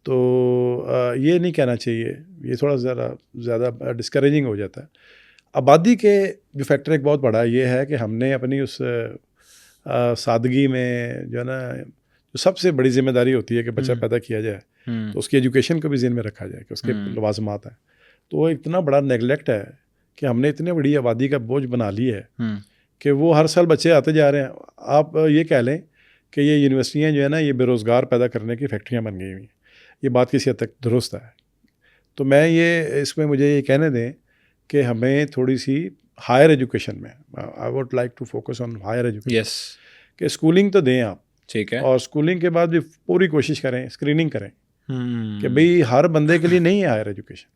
तो ये नहीं कहना चाहिए, ये थोड़ा ज़्यादा डिस्करेजिंग हो जाता है। आबादी के जो फैक्टर एक बहुत बड़ा ये है कि हमने अपनी उस सादगी में जो है ना, जो सबसे बड़ी जिम्मेदारी होती है कि बच्चा पैदा किया जाए, तो उसकी एजुकेशन को भी ज़हन में रखा जाए कि उसके लवाजमात हैं, तो वो इतना बड़ा नेगलेक्ट है कि हमने इतने बड़ी आबादी का बोझ बना ली है कि वो हर साल बच्चे आते जा रहे हैं। आप ये कह लें कि ये यूनिवर्सिटियाँ जो है ना, ये बेरोज़गार पैदा करने की फैक्ट्रियाँ बन गई हुई हैं। ये बात किसी हद तक दुरुस्त है। तो मैं ये इसमें मुझे ये कहने दें कि हमें थोड़ी सी हायर एजुकेशन में, I would like to focus on higher education,
yes,
कि स्कूलिंग तो दें आप,
ठीक है,
और स्कूलिंग के बाद भी पूरी कोशिश करें, स्क्रीनिंग करें कि भाई हर बंदे के लिए नहीं है हायर एजुकेशन,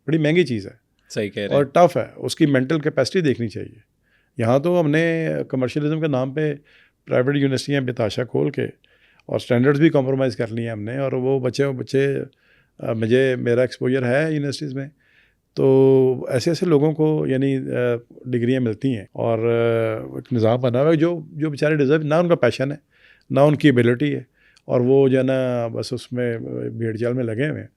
बड़ी महंगी चीज़ है,
सही कह रहे हैं,
और टफ़ है, उसकी मेंटल कैपेसिटी देखनी चाहिए। यहाँ तो हमने कमर्शियलिज्म के नाम पे प्राइवेट यूनिवर्सिटियाँ बेताशा खोल के और स्टैंडर्ड्स भी कॉम्प्रोमाइज़ कर लिए हमने, और वो बच्चे मेरा एक्सपोजर है यूनिवर्सिटीज़ में, तो ऐसे ऐसे लोगों को यानी डिग्रियाँ मिलती हैं, और एक निज़ाम बना हुआ है जो बेचारे डिज़र्व, ना उनका पैशन है ना उनकी एबिलिटी है, और वो जो है ना बस उसमें भेड़ चाल में लगे हुए हैं,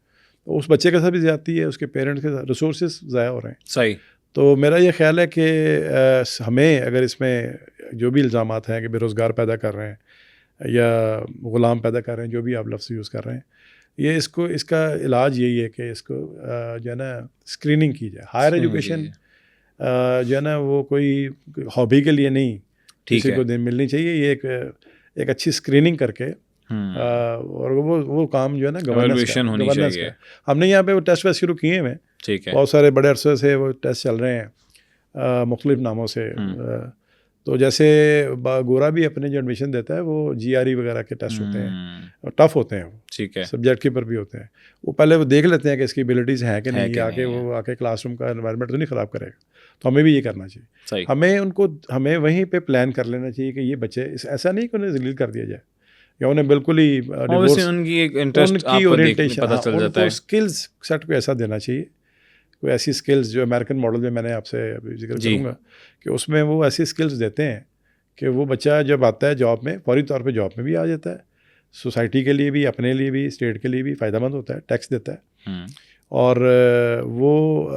तो उस बच्चे के साथ भी ज़्यादती है, उसके पेरेंट्स के साथ रिसोर्सेज ज़ाया हो रहे हैं।
सही।
तो मेरा ये ख्याल है कि हमें अगर इसमें जो भी इल्ज़ामात हैं कि बेरोज़गार पैदा कर रहे हैं या ग़ुलाम पैदा कर रहे हैं, जो भी आप लफ्ज़ यूज़ कर रहे हैं, ये इसका इलाज यही है कि इसको जो है ना स्क्रीनिंग की जाए। हायर एजुकेशन जो है ना वो कोई हॉबी के लिए नहीं किसी को दिन मिलनी चाहिए, ये एक अच्छी स्क्रीनिंग करके और वो काम जो है ना गवर्नेंस का। हमने यहाँ पे वो टेस्ट वेस्ट शुरू किए हैं,
ठीक है,
बहुत सारे बड़े अरसे से वो टेस्ट चल रहे हैं मुख्तलिफ नामों से। तो जैसे गोरा भी अपने जो एडमिशन देता है वो GRE वगैरह के टेस्ट होते हैं, टफ़ होते हैं वो,
ठीक है,
सब्जेक्ट के ऊपर भी होते हैं। वो पहले वो देख लेते हैं कि इसकी एबिलिटीज़ हैं कि नहीं, आके क्लासरूम का एनवायरनमेंट तो नहीं ख़राब करेगा। तो हमें भी ये करना चाहिए, हमें वहीं पे प्लान कर लेना चाहिए कि ये बच्चे ऐसा नहीं कि उन्हें ज़लील कर दिया जाए या उन्हें बिल्कुल ही
उनकी एक इंटरेस्ट
ओरिएंटेशन
पता चल जाता है,
स्किल्स सेट को ऐसा देना चाहिए, कोई ऐसी स्किल्स जो अमेरिकन मॉडल में मैंने आपसे अभी जिक्र करूँगा कि उसमें वो ऐसी स्किल्स देते हैं कि वो बच्चा जब आता है जॉब में, फौरी तौर पे जॉब में भी आ जाता है, सोसाइटी के लिए भी, अपने लिए भी, स्टेट के लिए भी फ़ायदेमंद होता है, टैक्स देता है, और वो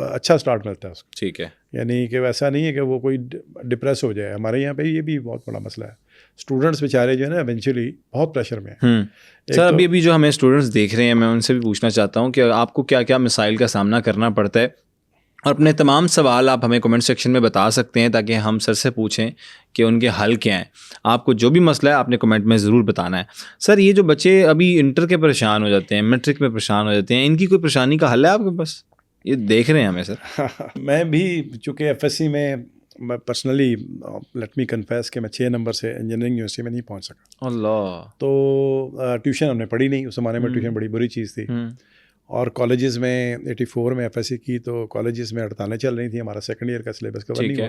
अच्छा स्टार्ट मिलता है उसको।
ठीक है,
यानी कि वैसा नहीं है कि वो कोई डिप्रेस हो जाए। हमारे यहाँ पे ये भी बहुत बड़ा मसला है, स्टूडेंट्स बेचारे जो है ना इवेंचुअली बहुत प्रेशर में हैं।
सर अभी जो हमें स्टूडेंट्स देख रहे हैं, मैं उनसे भी पूछना चाहता हूँ कि आपको क्या क्या मसाइल का सामना करना पड़ता है, और अपने तमाम सवाल आप हमें कमेंट सेक्शन में बता सकते हैं ताकि हम सर से पूछें कि उनके हल क्या हैं। आपको जो भी मसला है आपने कमेंट में ज़रूर बताना है। सर ये जो बच्चे अभी इंटर के परेशान हो जाते हैं, मैट्रिक में परेशान हो जाते हैं, इनकी कोई परेशानी का हल है आपके पास? ये देख रहे हैं हमें सर।
मैं भी चूँकि FSC में मैं पर्सनली लेट मी कन्फेस कि मैं 6 नंबर से इंजीनियरिंग यूनिवर्सिटी में नहीं पहुंच सका।
अल्लाह।
तो ट्यूशन हमने पढ़ी नहीं, उस ज़माने में ट्यूशन बड़ी बुरी चीज़ थी। और कॉलेजेस में 84 में FSC की, तो कॉलेजेस में हड़तालें चल रही थी, हमारा सेकंड ईयर का सिलेबस कवर नहीं हुआ,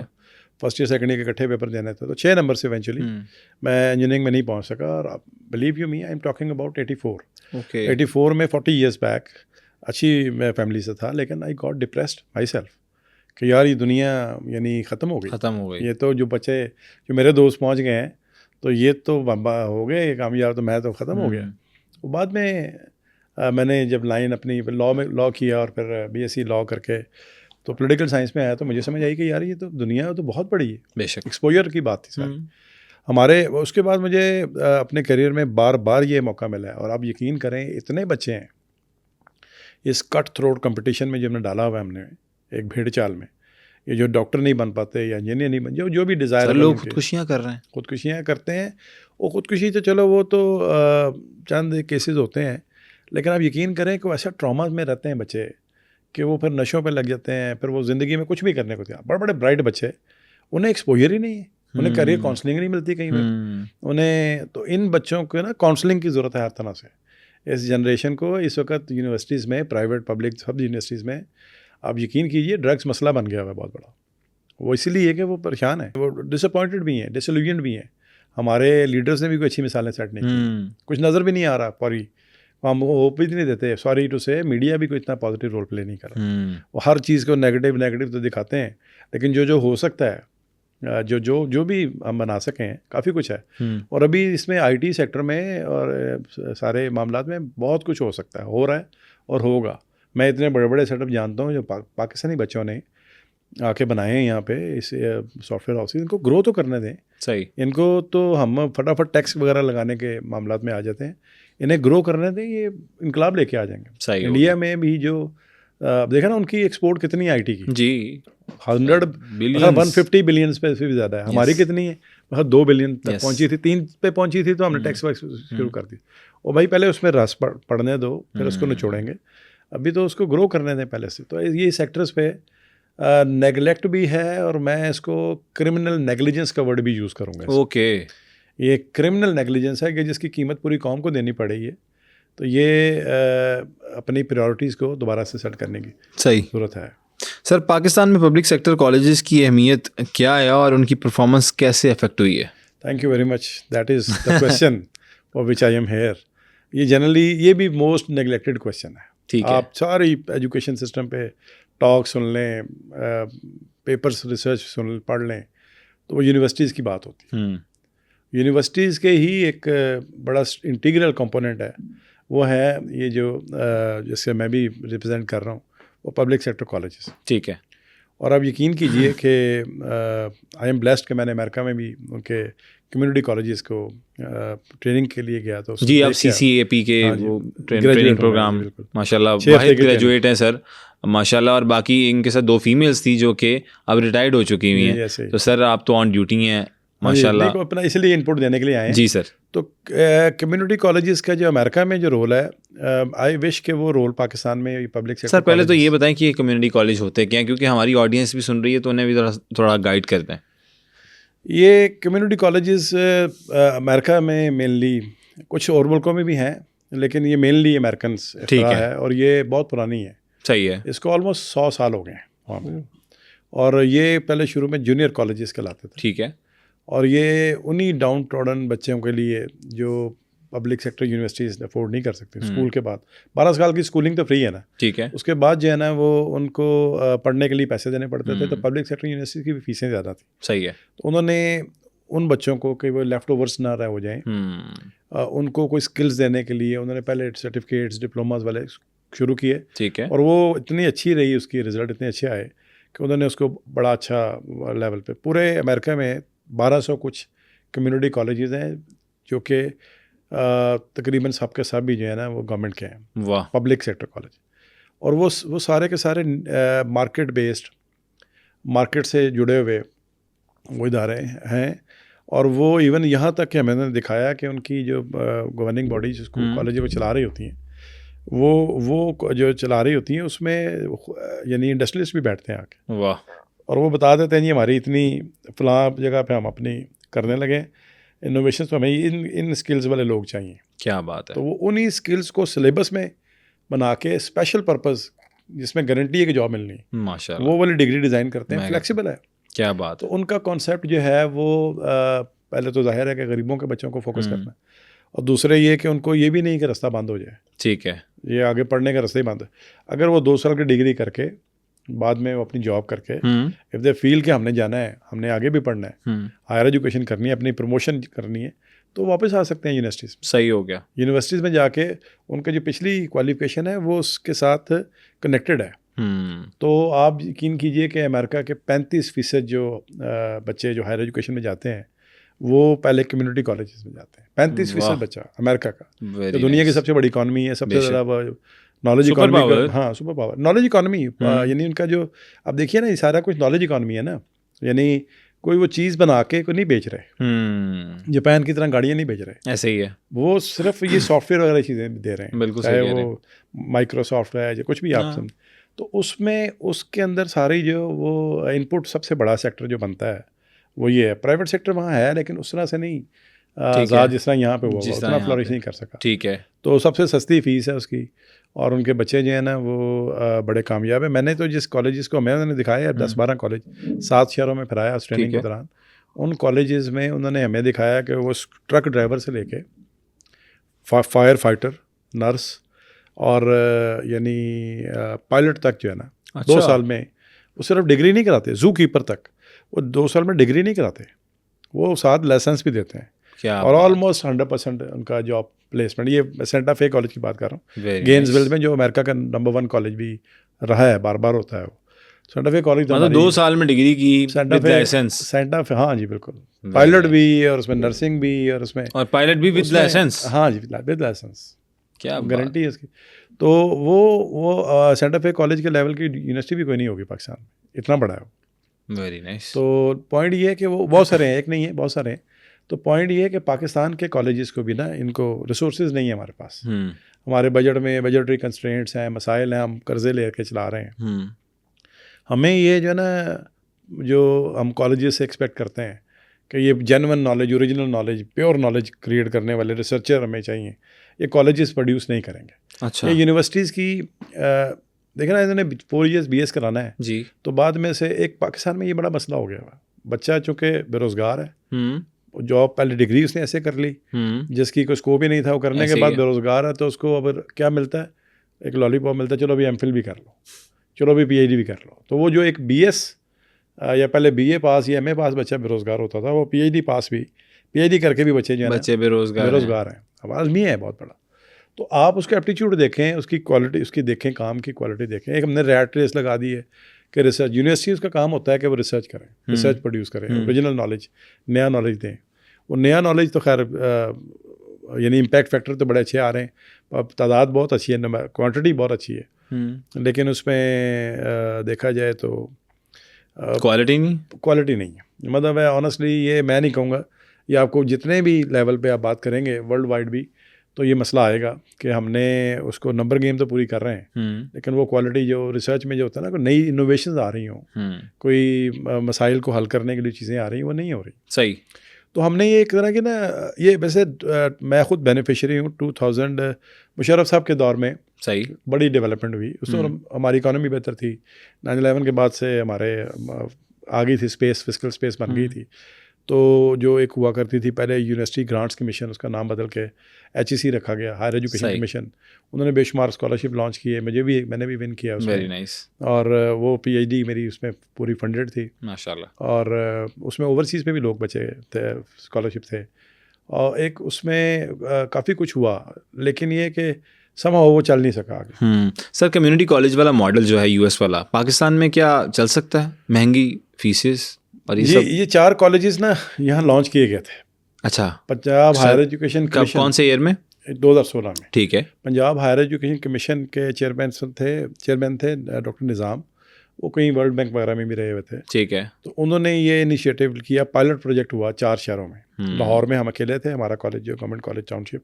फर्स्ट ईयर सेकंड ईयर के इकट्ठे पेपर देने थे, तो 6 नंबर से इवेंचुअली मैं इंजीनियरिंग में नहीं पहुंच सका। और believe you me, I am talking about 84 में 40 ईयर्स बैक। अच्छी मैं फैमिली से था, लेकिन I got depressed my self कि यार ये दुनिया यानी ख़त्म हो गई। ये तो जो बच्चे जो मेरे दोस्त पहुँच गए हैं तो ये तो हो गए कामयाब, तो मैं तो ख़त्म हो गया। तो बाद में मैंने जब लाइन अपनी लॉ किया और फिर BSc लॉ करके तो पॉलिटिकल साइंस में आया, तो मुझे समझ आई कि यार ये तो दुनिया तो बहुत बड़ी है,
बेशक
एक्सपोजर की बात थी सर हमारे। उसके बाद मुझे अपने करियर में बार बार ये मौका मिला है, और आप यकीन करें इतने बच्चे हैं इस कट थ्रोट कंपटीशन में जो हमने डाला हुआ है हमने एक भेड़ चाल में, ये जो डॉक्टर नहीं बन पाते या इंजीनियर नहीं बन, जो भी डिज़ायर,
लोग खुदकुशियाँ कर रहे हैं,
खुदकुशियाँ करते हैं। वो खुदकुशी तो चलो वो तो चंद केसेस होते हैं, लेकिन आप यकीन करें कि वो ऐसा ट्रॉमा में रहते हैं बच्चे कि वो फिर नशों पे लग जाते हैं, फिर वो ज़िंदगी में कुछ भी करने को तैयार। बड़े बड़े ब्राइट बच्चे, उन्हें एक्सपोजर ही नहीं है, उन्हें करियर काउंसलिंग नहीं मिलती कहीं पर उन्हें। तो इन बच्चों को ना काउंसलिंग की ज़रूरत है हर तरह से। इस जनरेशन को इस वक्त यूनिवर्सिटीज़ में, प्राइवेट पब्लिक सब यूनिवर्सिटीज़ में आप यकीन कीजिए ड्रग्स मसला बन गया हुआ है बहुत बड़ा। वो इसीलिए कि वो परेशान है, वो डिसअपॉइंटेड भी हैं, डिसइल्यूजन्ड भी हैं। हमारे लीडर्स ने भी कोई अच्छी मिसालें सेट नहीं की, कुछ नज़र भी नहीं आ रहा पूरी, हम होप भी नहीं देते। सॉरी टू से मीडिया भी कोई इतना पॉजिटिव रोल प्ले नहीं कर रहा। वो हर चीज़ को नेगेटिव तो दिखाते हैं, लेकिन जो हो सकता है, जो भी हम बना सकें, काफ़ी कुछ है। और अभी इसमें आईटी सेक्टर में और सारे मामलात में बहुत कुछ हो सकता है, हो रहा है और होगा। मैं इतने बड़े बड़े सेटअप जानता हूँ जो पाकिस्तानी बच्चों ने आके बनाए हैं यहाँ पे इस सॉफ्टवेयर हाउसेज। इनको ग्रो तो करने दें, सही। इनको तो हम फटाफट टैक्स वगैरह लगाने के मामलात में आ जाते हैं, इन्हें ग्रो करने दें, ये इनकलाब लेके आ जाएंगे। सही। इंडिया में भी जो देखा ना उनकी एक्सपोर्ट कितनी आईटी की जी, 100 बिलियन 150 बिलियन पे भी ज़्यादा है। हमारी कितनी है, 2 बिलियन तक पहुंची थी, 3 पे पहुंची थी, तो हमने टैक्स वैक्स शुरू कर दी। और भाई पहले उसमें रस पढ़ने दो, फिर उसको निचोड़ेंगे, अभी तो उसको ग्रो करने दें पहले से। तो ये सेक्टर्स पे नेगलेक्ट भी है, और मैं इसको क्रिमिनल नेग्लिजेंस का वर्ड भी यूज़ करूँगा। ओके, ये क्रिमिनल नेग्लिजेंस है कि जिसकी कीमत पूरी कौम को देनी पड़ेगी है। तो ये अपनी प्रायोरिटीज़ को दोबारा से सेट करने की सही ज़रूरत है।
सर, पाकिस्तान में पब्लिक सेक्टर कॉलेजेस की अहमियत क्या है और उनकी परफॉर्मेंस कैसे अफेक्ट हुई है?
Thank you very much, that is the question for which I am here. ये जनरली ये भी मोस्ट नेगलेक्टेड क्वेश्चन है। ठीक है, आप सारी एजुकेशन सिस्टम पे टॉक सुन लें, पेपर्स रिसर्च पढ़ लें, तो वो यूनिवर्सिटीज़ की बात होती है। यूनिवर्सिटीज़ के ही एक बड़ा इंटीग्रल कंपोनेंट है, वो है ये जो जिससे मैं भी रिप्रेजेंट कर रहा हूँ, वो पब्लिक सेक्टर कॉलेजेस। ठीक है। और आप यकीन कीजिए कि आई एम ब्लेस्ड कि मैंने अमेरिका में भी उनके कम्युनिटी कॉलेजेस को ट्रेनिंग के लिए गया। तो
जी, आप CCAP के वो ट्रेनिंग प्रोग्राम, माशाल्लाह वाहिद ग्रेजुएट हैं सर, माशाल्लाह। और बाकी इनके साथ 2 फीमेल्स थी जो कि अब रिटायर्ड हो चुकी हुई हैं। तो सर आप तो ऑन ड्यूटी हैं माशाल्लाह।
अपना इसलिए इनपुट देने के लिए आए हैं।
जी सर।
तो कम्युनिटी कॉलेजेस का जो अमेरिका में जो रोल है, आई विश के वो रोल पाकिस्तान में पब्लिक सेक्टर।
सर पहले तो ये बताएं कि ये कम्युनिटी कॉलेज होते क्या हैं, क्योंकि हमारी ऑडियंस भी सुन रही है, तो उन्हें भी थोड़ा गाइड करते हैं।
ये कम्युनिटी कॉलेजेस अमेरिका में मेनली, कुछ और मुल्कों में भी हैं, लेकिन ये मेनली अमेरिकन है और ये बहुत पुरानी है। सही है। इसको ऑलमोस्ट 100 साल हो गए हैं वहाँ पे। और ये पहले शुरू में जूनियर कॉलेजेस कहलाते थे। ठीक है। और ये उन्हीं डाउन ट्रॉडन बच्चों के लिए जो पब्लिक सेक्टर यूनिवर्सिटीज़ अफोर्ड नहीं कर सकते। स्कूल के बाद 12 साल की स्कूलिंग तो फ्री है ना। ठीक है। उसके बाद जो है ना वो उनको पढ़ने के लिए पैसे देने पड़ते थे, तो पब्लिक सेक्टर यूनिवर्सिटी की भी फीसें ज़्यादा थी। सही है। तो उन्होंने उन बच्चों को कि वो लेफ्ट ओवर्स ना रह हो जाएँ, उनको कोई स्किल्स देने के लिए उन्होंने पहले सर्टिफिकेट्स डिप्लोमाज वाले शुरू किए। ठीक है। और वो इतनी अच्छी रही, उसकी रिजल्ट इतने अच्छे आए कि उन्होंने उसको बड़ा अच्छा लेवल पे, पूरे अमेरिका में 1200 कुछ कम्युनिटी कॉलेजेस हैं जो कि तकरीबन सब के सब भी जो है ना वो गवर्नमेंट के हैं। वाह। Public sector college. और वो सारे के सारे मार्केट बेस्ड, मार्केट से जुड़े हुए वो इदारे हैं। और वो इवन यहाँ तक कि हमें दिखाया कि उनकी जो गवर्निंग बॉडीज उसको कॉलेज वो चला रही होती हैं, वो जो चला रही होती हैं उसमें यानी इंडस्ट्रियलिस्ट भी बैठते हैं आके। वाह। और वो बता देते हैं जी हमारी इतनी फलां जगह पे हम अपनी करने लगे इनोवेशन, तो हमें इन स्किल्स वाले लोग चाहिए। क्या बात है। तो वो उन्हीं स्किल्स को सिलेबस में बना के स्पेशल पर्पस जिसमें गारंटी है कि जॉब मिलनी है, माशाल्लाह, वो वाली डिग्री डिज़ाइन करते हैं। फ्लेक्सिबल है। क्या बात। तो उनका कॉन्सेप्ट जो है वो पहले तो जाहिर है कि गरीबों के बच्चों को फोकस करना, और दूसरे ये कि उनको ये भी नहीं कि रास्ता बंद हो जाए। ठीक है। ये आगे पढ़ने का रास्ता ही बंद है। अगर वो 2 साल की डिग्री करके बाद में वो अपनी जॉब करके इफ़ दे फील कि हमने जाना है, हमने आगे भी पढ़ना है, हायर एजुकेशन करनी है, अपनी प्रमोशन करनी है, तो वापस आ सकते हैं यूनिवर्सिटीज़। सही हो गया। यूनिवर्सिटीज़ में जाके उनका जो पिछली क्वालिफिकेशन है वो उसके साथ कनेक्टेड है। तो आप यकीन कीजिए कि अमेरिका के 35% जो बच्चे जो हायर एजुकेशन में जाते हैं वो पहले कम्युनिटी कॉलेजेस में जाते हैं। 35% बच्चा अमेरिका का, तो दुनिया की सबसे बड़ी इकॉनमी है, सबसे ज़्यादा नॉलेज इकॉनमी। हाँ, सुपर पावर नॉलेज इकॉनमी। यानी उनका जो आप देखिए ना, ये सारा कुछ नॉलेज इकॉनमी है ना। यानी कोई वो चीज़ बना के कोई नहीं बेच रहे, जापान की तरह गाड़ियाँ नहीं बेच रहे, ऐसे ही है। वो सिर्फ ये सॉफ्टवेयर वगैरह चीज़ें दे रहे हैं। बिल्कुल, चाहे वो माइक्रोसॉफ्ट है या कुछ भी आप सुन, तो उसमें उसके अंदर सारी जो वो इनपुट सबसे बड़ा सेक्टर जो बनता है वो ये है। प्राइवेट सेक्टर वहाँ है लेकिन उस तरह से नहीं, जिस तरह यहाँ पे हुआ उतना फ्लरिश नहीं कर सका। ठीक है। तो सबसे सस्ती फ़ीस है उसकी, और उनके बच्चे जो हैं ना वो बड़े कामयाब है। मैंने तो जिस कॉलेजेस को मैंने दिखाया 10-12 कॉलेज 7 शहरों में फिराया उस ट्रेनिंग के दौरान, उन कॉलेजेस में उन्होंने हमें दिखाया कि वो ट्रक ड्राइवर से लेके फायर फाइटर, नर्स और यानी पायलट तक जो है ना, 2 साल में वो सिर्फ डिग्री नहीं कराते, ज़ू कीपर तक वो 2 साल में डिग्री नहीं कराते, वो साथ लाइसेंस भी देते हैं।
क्या
और ऑलमोस्ट 100% उनका जॉब प्लेसमेंट। ये सेंटा फे कॉलेज की बात कर रहा हूँ, गेन्सविल में, जो अमेरिका का नंबर 1 कॉलेज भी रहा है, बार बार होता है वो। सेंटा फे कॉलेज
मतलब 2 साल में डिग्री की विद लाइसेंस।
सेंटा फे, हाँ जी बिल्कुल, पायलट भी और उसमें नर्सिंग भी और उसमें
और पायलट भी विद लाइसेंस।
हाँ जी विद लाइसेंस,
क्या
गारंटी है इसकी। तो वो सेंटा फे कॉलेज के लेवल की यूनिवर्सिटी भी कोई नहीं होगी पाकिस्तान में, इतना बड़ा है वो।
Very nice.
तो पॉइंट ये है कि वो बहुत सारे हैं, एक नहीं है, बहुत सारे हैं। तो पॉइंट ये है कि पाकिस्तान के कॉलेजेस को भी ना, इनको रिसोर्सेज नहीं है हमारे पास। हमारे बजट में बजटरी कंस्ट्रेंट्स हैं, मसाइल हैं, हम कर्जे लेके चला रहे हैं। हमें ये जो है ना, जो हम कॉलेजेस से एक्सपेक्ट करते हैं कि ये genuine knowledge, original knowledge, pure knowledge create करने वाले रिसर्चर हमें चाहिए, ये कॉलेजेस प्रोड्यूस नहीं करेंगे।
अच्छा।
ये यूनिवर्सिटीज़ की देखना है, इन्होंने 4 years BS कराना है
जी,
तो बाद में से एक पाकिस्तान में ये बड़ा मसला हो गया हुआ, बच्चा चूँकि बेरोज़गार है, जॉब पहले डिग्री उसने ऐसे कर ली जिसकी कोई स्कोप ही नहीं था, वो करने के बाद बेरोज़गार है, तो उसको अब क्या मिलता है, एक लॉलीपॉप मिलता है, चलो अभी MPhil भी कर लो, चलो अभी PhD भी कर लो। तो वो जो एक BS या पहले BA पास या MA पास बच्चा बेरोज़गार होता था, वो PhD पास भी, PhD करके भी बच्चे जो है बेरोज़गार हैं। अब आज़मी है बहुत बड़ा। तो आप उसका एप्टीट्यूड देखें, उसकी क्वालिटी उसकी देखें, काम की क्वालिटी देखें। एक हमने रैट रेस लगा दी है कि रिसर्च, यूनिवर्सिटीज़ का काम होता है कि वो रिसर्च करें, रिसर्च प्रोड्यूस करें, ओरिजिनल नॉलेज, नया नॉलेज दें। वो नया नॉलेज तो खैर यानी इम्पैक्ट फैक्टर तो बड़े अच्छे आ रहे हैं, अब तादाद बहुत अच्छी है, क्वांटिटी बहुत अच्छी है, लेकिन उसमें देखा जाए तो
क्वालिटी नहीं
है। मतलब है ऑनेस्टली, ये मैं नहीं कहूँगा, ये आपको जितने भी लेवल पे आप बात करेंगे वर्ल्ड वाइड भी, तो ये मसला आएगा कि हमने उसको नंबर गेम तो पूरी कर रहे हैं, लेकिन वो क्वालिटी जो रिसर्च में जो होता है ना, कोई नई इनोवेशंस आ रही हों, कोई मसाइल को हल करने के लिए चीज़ें आ रही हैं, वो नहीं हो रही।
सही।
तो हमने ये एक तरह की ना, ये वैसे मैं ख़ुद बेनिफिशरी हूँ 2000 मुशर्रफ साहब के दौर में,
सही
बड़ी डेवलपमेंट हुई उस दौर, हमारी इकॉनमी बेहतर थी, 9/11 के बाद से हमारे आ गई थी स्पेस, फिस्कल स्पेस बन गई थी। तो जो एक हुआ करती थी पहले यूनिवर्सिटी ग्रांट्स कमीशन, उसका नाम बदल के HEC रखा गया, हायर एजुकेशन कमीशन। उन्होंने बेशुमार स्कॉलरशिप लॉन्च किए, मैंने भी विन किया उसमें।
Very nice.
और वो PhD मेरी उसमें पूरी फंडेड थी
माशाल्लाह।
और उसमें ओवरसीज़ में भी लोग बचे थे, स्कॉलरशिप थे, और एक उसमें काफ़ी कुछ हुआ, लेकिन ये कि समहाउ वो चल नहीं सका आगे।
सर, कम्युनिटी कॉलेज वाला मॉडल जो है US वाला, पाकिस्तान में क्या चल सकता है? महंगी फीसेस और
ये 4 कॉलेजेस ना यहाँ लॉन्च किए गए थे।
अच्छा।
Punjab higher education commission.
कौन से ईयर में?
2016 में।
ठीक है।
पंजाब हायर एजुकेशन कमीशन के चेयरमैन थे डॉक्टर निज़ाम, वो कहीं वर्ल्ड बैंक वगैरह में भी रहे हुए थे।
ठीक है।
तो उन्होंने ये इनिशिएटिव किया, पायलट प्रोजेक्ट हुआ 4 शहरों में। लाहौर में हम अकेले थे, हमारा कॉलेज जो गवर्नमेंट कॉलेज टाउनशिप,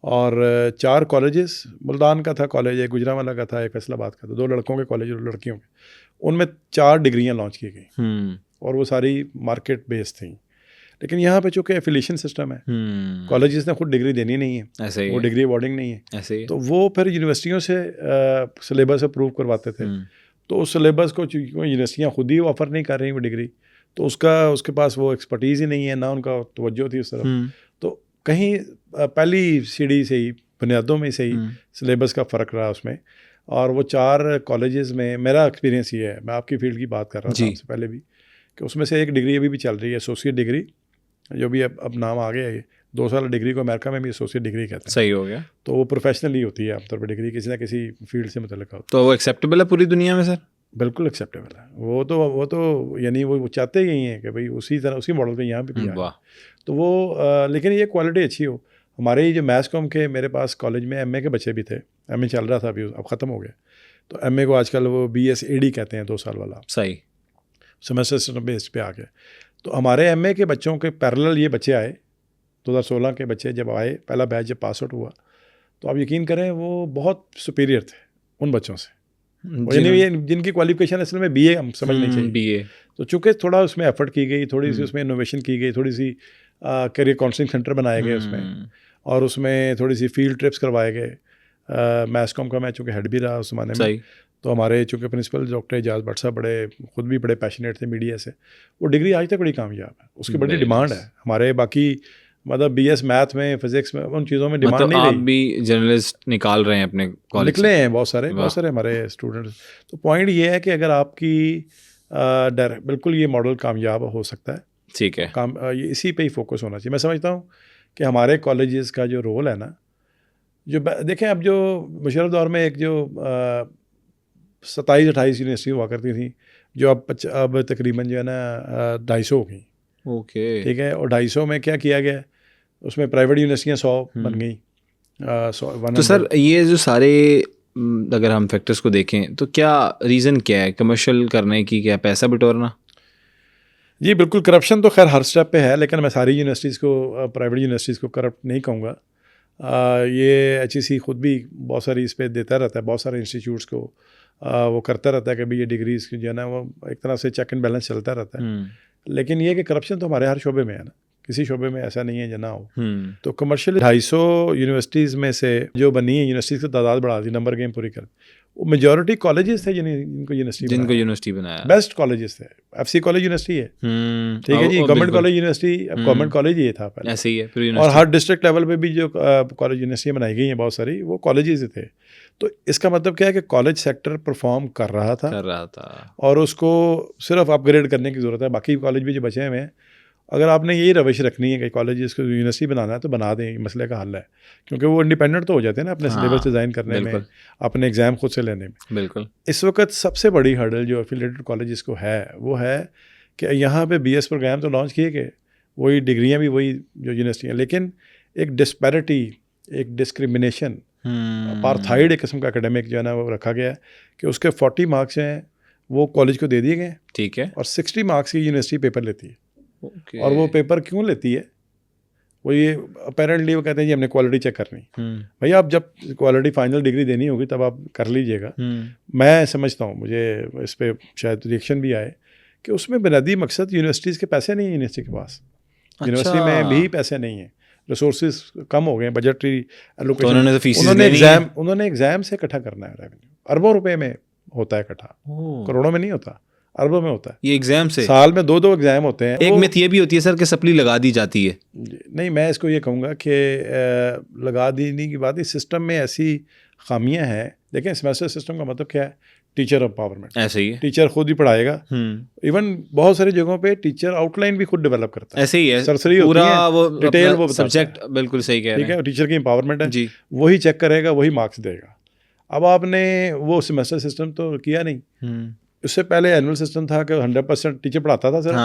और 4 कॉलेजेस, मुल्तान का था कॉलेज, एक गुजरांवाला का था, एक फैसलाबाद का था, 2 लड़कों के कॉलेज और लड़कियों के, उनमें 4 डिग्रियाँ लॉन्च की गई और वो सारी मार्केट बेस्ड थी। लेकिन यहाँ पे चूँकि एफिलिएशन सिस्टम है, कॉलेजेस ने खुद डिग्री देनी नहीं है,
ऐसे ही
वो डिग्री अवॉर्डिंग नहीं है,
ऐसे ही।
तो वो फिर यूनिवर्सिटियों से सिलेबस अप्रूव करवाते थे। तो उस सिलेबस को यूनिवर्सिटियाँ खुद ही ऑफ़र नहीं कर रही वो डिग्री, तो उसके पास वो एक्सपर्टीज़ ही नहीं है, ना उनका तवज्जो थी उस तरफ। तो कहीं पहली सीढ़ी से ही, बुनियादों में से ही सिलेबस का फ़र्क रहा उसमें। और वो 4 कॉलेजेस में मेरा एक्सपीरियंस ये है, मैं आपकी फील्ड की बात कर रहा था उससे पहले भी, कि उसमें से एक डिग्री अभी भी चल रही है, एसोसिएट डिग्री, जो भी अब नाम आ गया है। 2 साल डिग्री को अमेरिका में भी एसोसिएट डिग्री कहते हैं।
सही हो गया। तो
वो प्रोफेशनल ही होती है आमतौर पर डिग्री, किसी ना किसी फील्ड से मुतल्लिक़ होती है।
तो वो एक्सेप्टेबल है पूरी दुनिया में सर?
बिल्कुल एक्सेप्टेबल है। वो तो यानी वो चाहते ही हैं कि भाई उसी मॉडल का यहाँ भी आए। तो वो लेकिन ये क्वालिटी अच्छी हो। हमारे ही जो मैथ्स कॉम के मेरे पास कॉलेज में MA के बच्चे भी थे, MA चल रहा था अभी, अब ख़त्म हो गया। तो MA को आजकल वो BSAD कहते हैं, 2 साल वाला।
सही।
सेमेस्टर सिस्टम बेस पे आ गया। तो हमारे MA के बच्चों के पैरेलल ये बच्चे आए, 2016 के बच्चे जब आए, पहला बैच जब पास आउट हुआ, तो आप यकीन करें वो बहुत सुपीरियर थे उन बच्चों से, यानी जिनकी क्वालिफिकेशन असल में BA हम समझनी चाहिए।
BA।
तो चूँकि थोड़ा उसमें एफर्ट की गई, थोड़ी सी उसमें इनोवेशन की गई, थोड़ी सी करियर काउंसलिंग सेंटर बनाए गए उसमें, और उसमें थोड़ी सी फील्ड ट्रिप्स करवाए गए। मैस कॉम का मैं चूँकि हेड भी रहा उस ज़माने में, तो हमारे चूँकि प्रिंसिपल डॉक्टर एजाज भट्ट साहब खुद भी बड़े पैशनेट थे मीडिया से। वो डिग्री आज तक बड़ी कामयाब है, उसकी बड़ी डिमांड है। हमारे बाकी मतलब BS मैथ में, फिजिक्स में, उन चीज़ों में डिमांड नहीं रही।
आप भी जर्नलिस्ट निकाल रहे हैं अपने कॉलेज
निकले हैं बहुत सारे हमारे स्टूडेंट्स। तो पॉइंट ये है कि अगर आपकी बिल्कुल ये मॉडल कामयाब हो सकता है,
ठीक है,
ये इसी पे ही फोकस होना चाहिए। मैं समझता हूँ कि हमारे कॉलेजेस का जो रोल है ना, जो देखें अब जो मुशर्रफ दौर में एक जो 27-28 यूनिवर्सिटी हुआ करती थी, जो अब तकरीबन जो है ना 250 हो गई।
ओके,
ठीक है, और 250 में क्या किया गया, उसमें प्राइवेट यूनिवर्सिटियाँ 100 बन गई।
तो सर ये जो सारे अगर हम फैक्टर्स को देखें तो क्या रीज़न क्या है कमर्शियल करने की? क्या पैसा बटोरना?
जी बिल्कुल, करप्शन तो खैर हर स्टेप पे है, लेकिन मैं सारी यूनिवर्सिटीज़ को, प्राइवेट यूनिवर्सिटीज़ को करप्ट नहीं कहूँगा। ये HEC खुद भी बहुत सारी इस पे देता रहता है, बहुत सारे इंस्टीट्यूट्स को वो करता रहता है कि भाई ये डिग्रीज जो है ना वो एक तरह से चेक एंड बैलेंस चलता रहता है। लेकिन ये कि करप्शन तो हमारे हर शोबे में है ना, किसी शोबे में ऐसा नहीं है जो ना हो। तो कमर्शियल 250 यूनिवर्सिटीज़ में से जो बनी है, यूनिवर्सिटीज़ की तादाद बढ़ा दी, नंबर गेम पूरी कर, वो मेजॉरिटी कॉलेजेस थे जिनको यूनिवर्सिटी
बनाया,
बेस्ट कॉलेजेस थे। FC कॉलेज यूनिवर्सिटी है, ठीक है जी, गवर्नमेंट कॉलेज यूनिवर्सिटी, अब गवर्नमेंट कॉलेज ये था पहले,
ऐसे ही है फिर।
और हर डिस्ट्रिक्ट लेवल पे भी जो कॉलेज यूनिवर्सिटियाँ बनाई गई हैं बहुत सारी, वो कॉलेजेस थे। तो इसका मतलब क्या है कि कॉलेज सेक्टर परफॉर्म कर रहा था और उसको सिर्फ अपग्रेड करने की ज़रूरत है। बाकी कॉलेज भी जो बचे हुए हैं, अगर आपने यही रविश रखनी है कि कॉलेज को यूनिवर्सिटी बनाना है तो बना दें, मसले का हल है। क्योंकि वो इंडिपेंडेंट तो हो जाते हैं ना अपने सिलेबस डिज़ाइन करने में, अपने एग्ज़ाम खुद से लेने में।
बिल्कुल।
इस वक्त सबसे बड़ी हर्डल जो एफिलिएटेड कॉलेजेस को है वो है कि यहाँ पे BS प्रोग्राम तो लॉन्च किए गए, वही डिग्रियाँ भी वही जो यूनिवर्सिटियाँ, लेकिन एक डिस्पैरिटी, एक डिस्क्रिमिनेशन, अपार्थाइड एक किस्म का एकेडमिक जो है ना वो रखा गया है कि उसके 40 मार्क्स हैं वो कॉलेज को दे दिए गए,
ठीक है,
और 60 मार्क्स की यूनिवर्सिटी पेपर लेती है। और वो पेपर क्यों लेती है, वो ये अपेरेंटली वो कहते हैं जी हमने क्वालिटी चेक करनी। भैया आप जब क्वालिटी फाइनल डिग्री देनी होगी तब आप कर लीजिएगा। मैं समझता हूँ, मुझे इस पर शायद रिएक्शन भी आए कि उसमें बुनियादी मकसद यूनिवर्सिटीज़ के पैसे नहीं है, यूनिवर्सिटी के पास, यूनिवर्सिटी में भी पैसे नहीं है, रिसोर्सेज कम हो गए, बजटरी एलोकेशन, उन्होंने एग्ज़ाम से इकट्ठा करना है रेवेन्यू, अरबों रुपए में होता है इकट्ठा, करोड़ों में नहीं होता, अरबों में होता है।
ये एग्जाम से
साल में 2-2 एग्जाम होते हैं।
एक मिथ ये भी होती है सर कि सप्ली लगा दी जाती है।
नहीं, मैं इसको ये कहूँगा कि लगा देने की बात, इस सिस्टम में ऐसी खामियां हैं। देखें, सेमेस्टर सिस्टम का मतलब क्या है, टीचर एम्पावरमेंट, ऐसे ही है, टीचर खुद ही पढ़ाएगा। इवन बहुत सारी जगहों पे टीचर आउटलाइन भी खुद डेवलप करता है,
ऐसे ही है,
सरसरी
पूरा
होती है,
वो
डिटेल वो
सब्जेक्ट, बिल्कुल सही कह रहे हैं,
ठीक है, टीचर की एम्पावरमेंट है
जी,
वही चेक करेगा, वही मार्क्स देगा। अब आपने वो सेमेस्टर सिस्टम तो किया नहीं, उससे पहले एनुअल सिस्टम था कि 100% टीचर पढ़ाता था सर,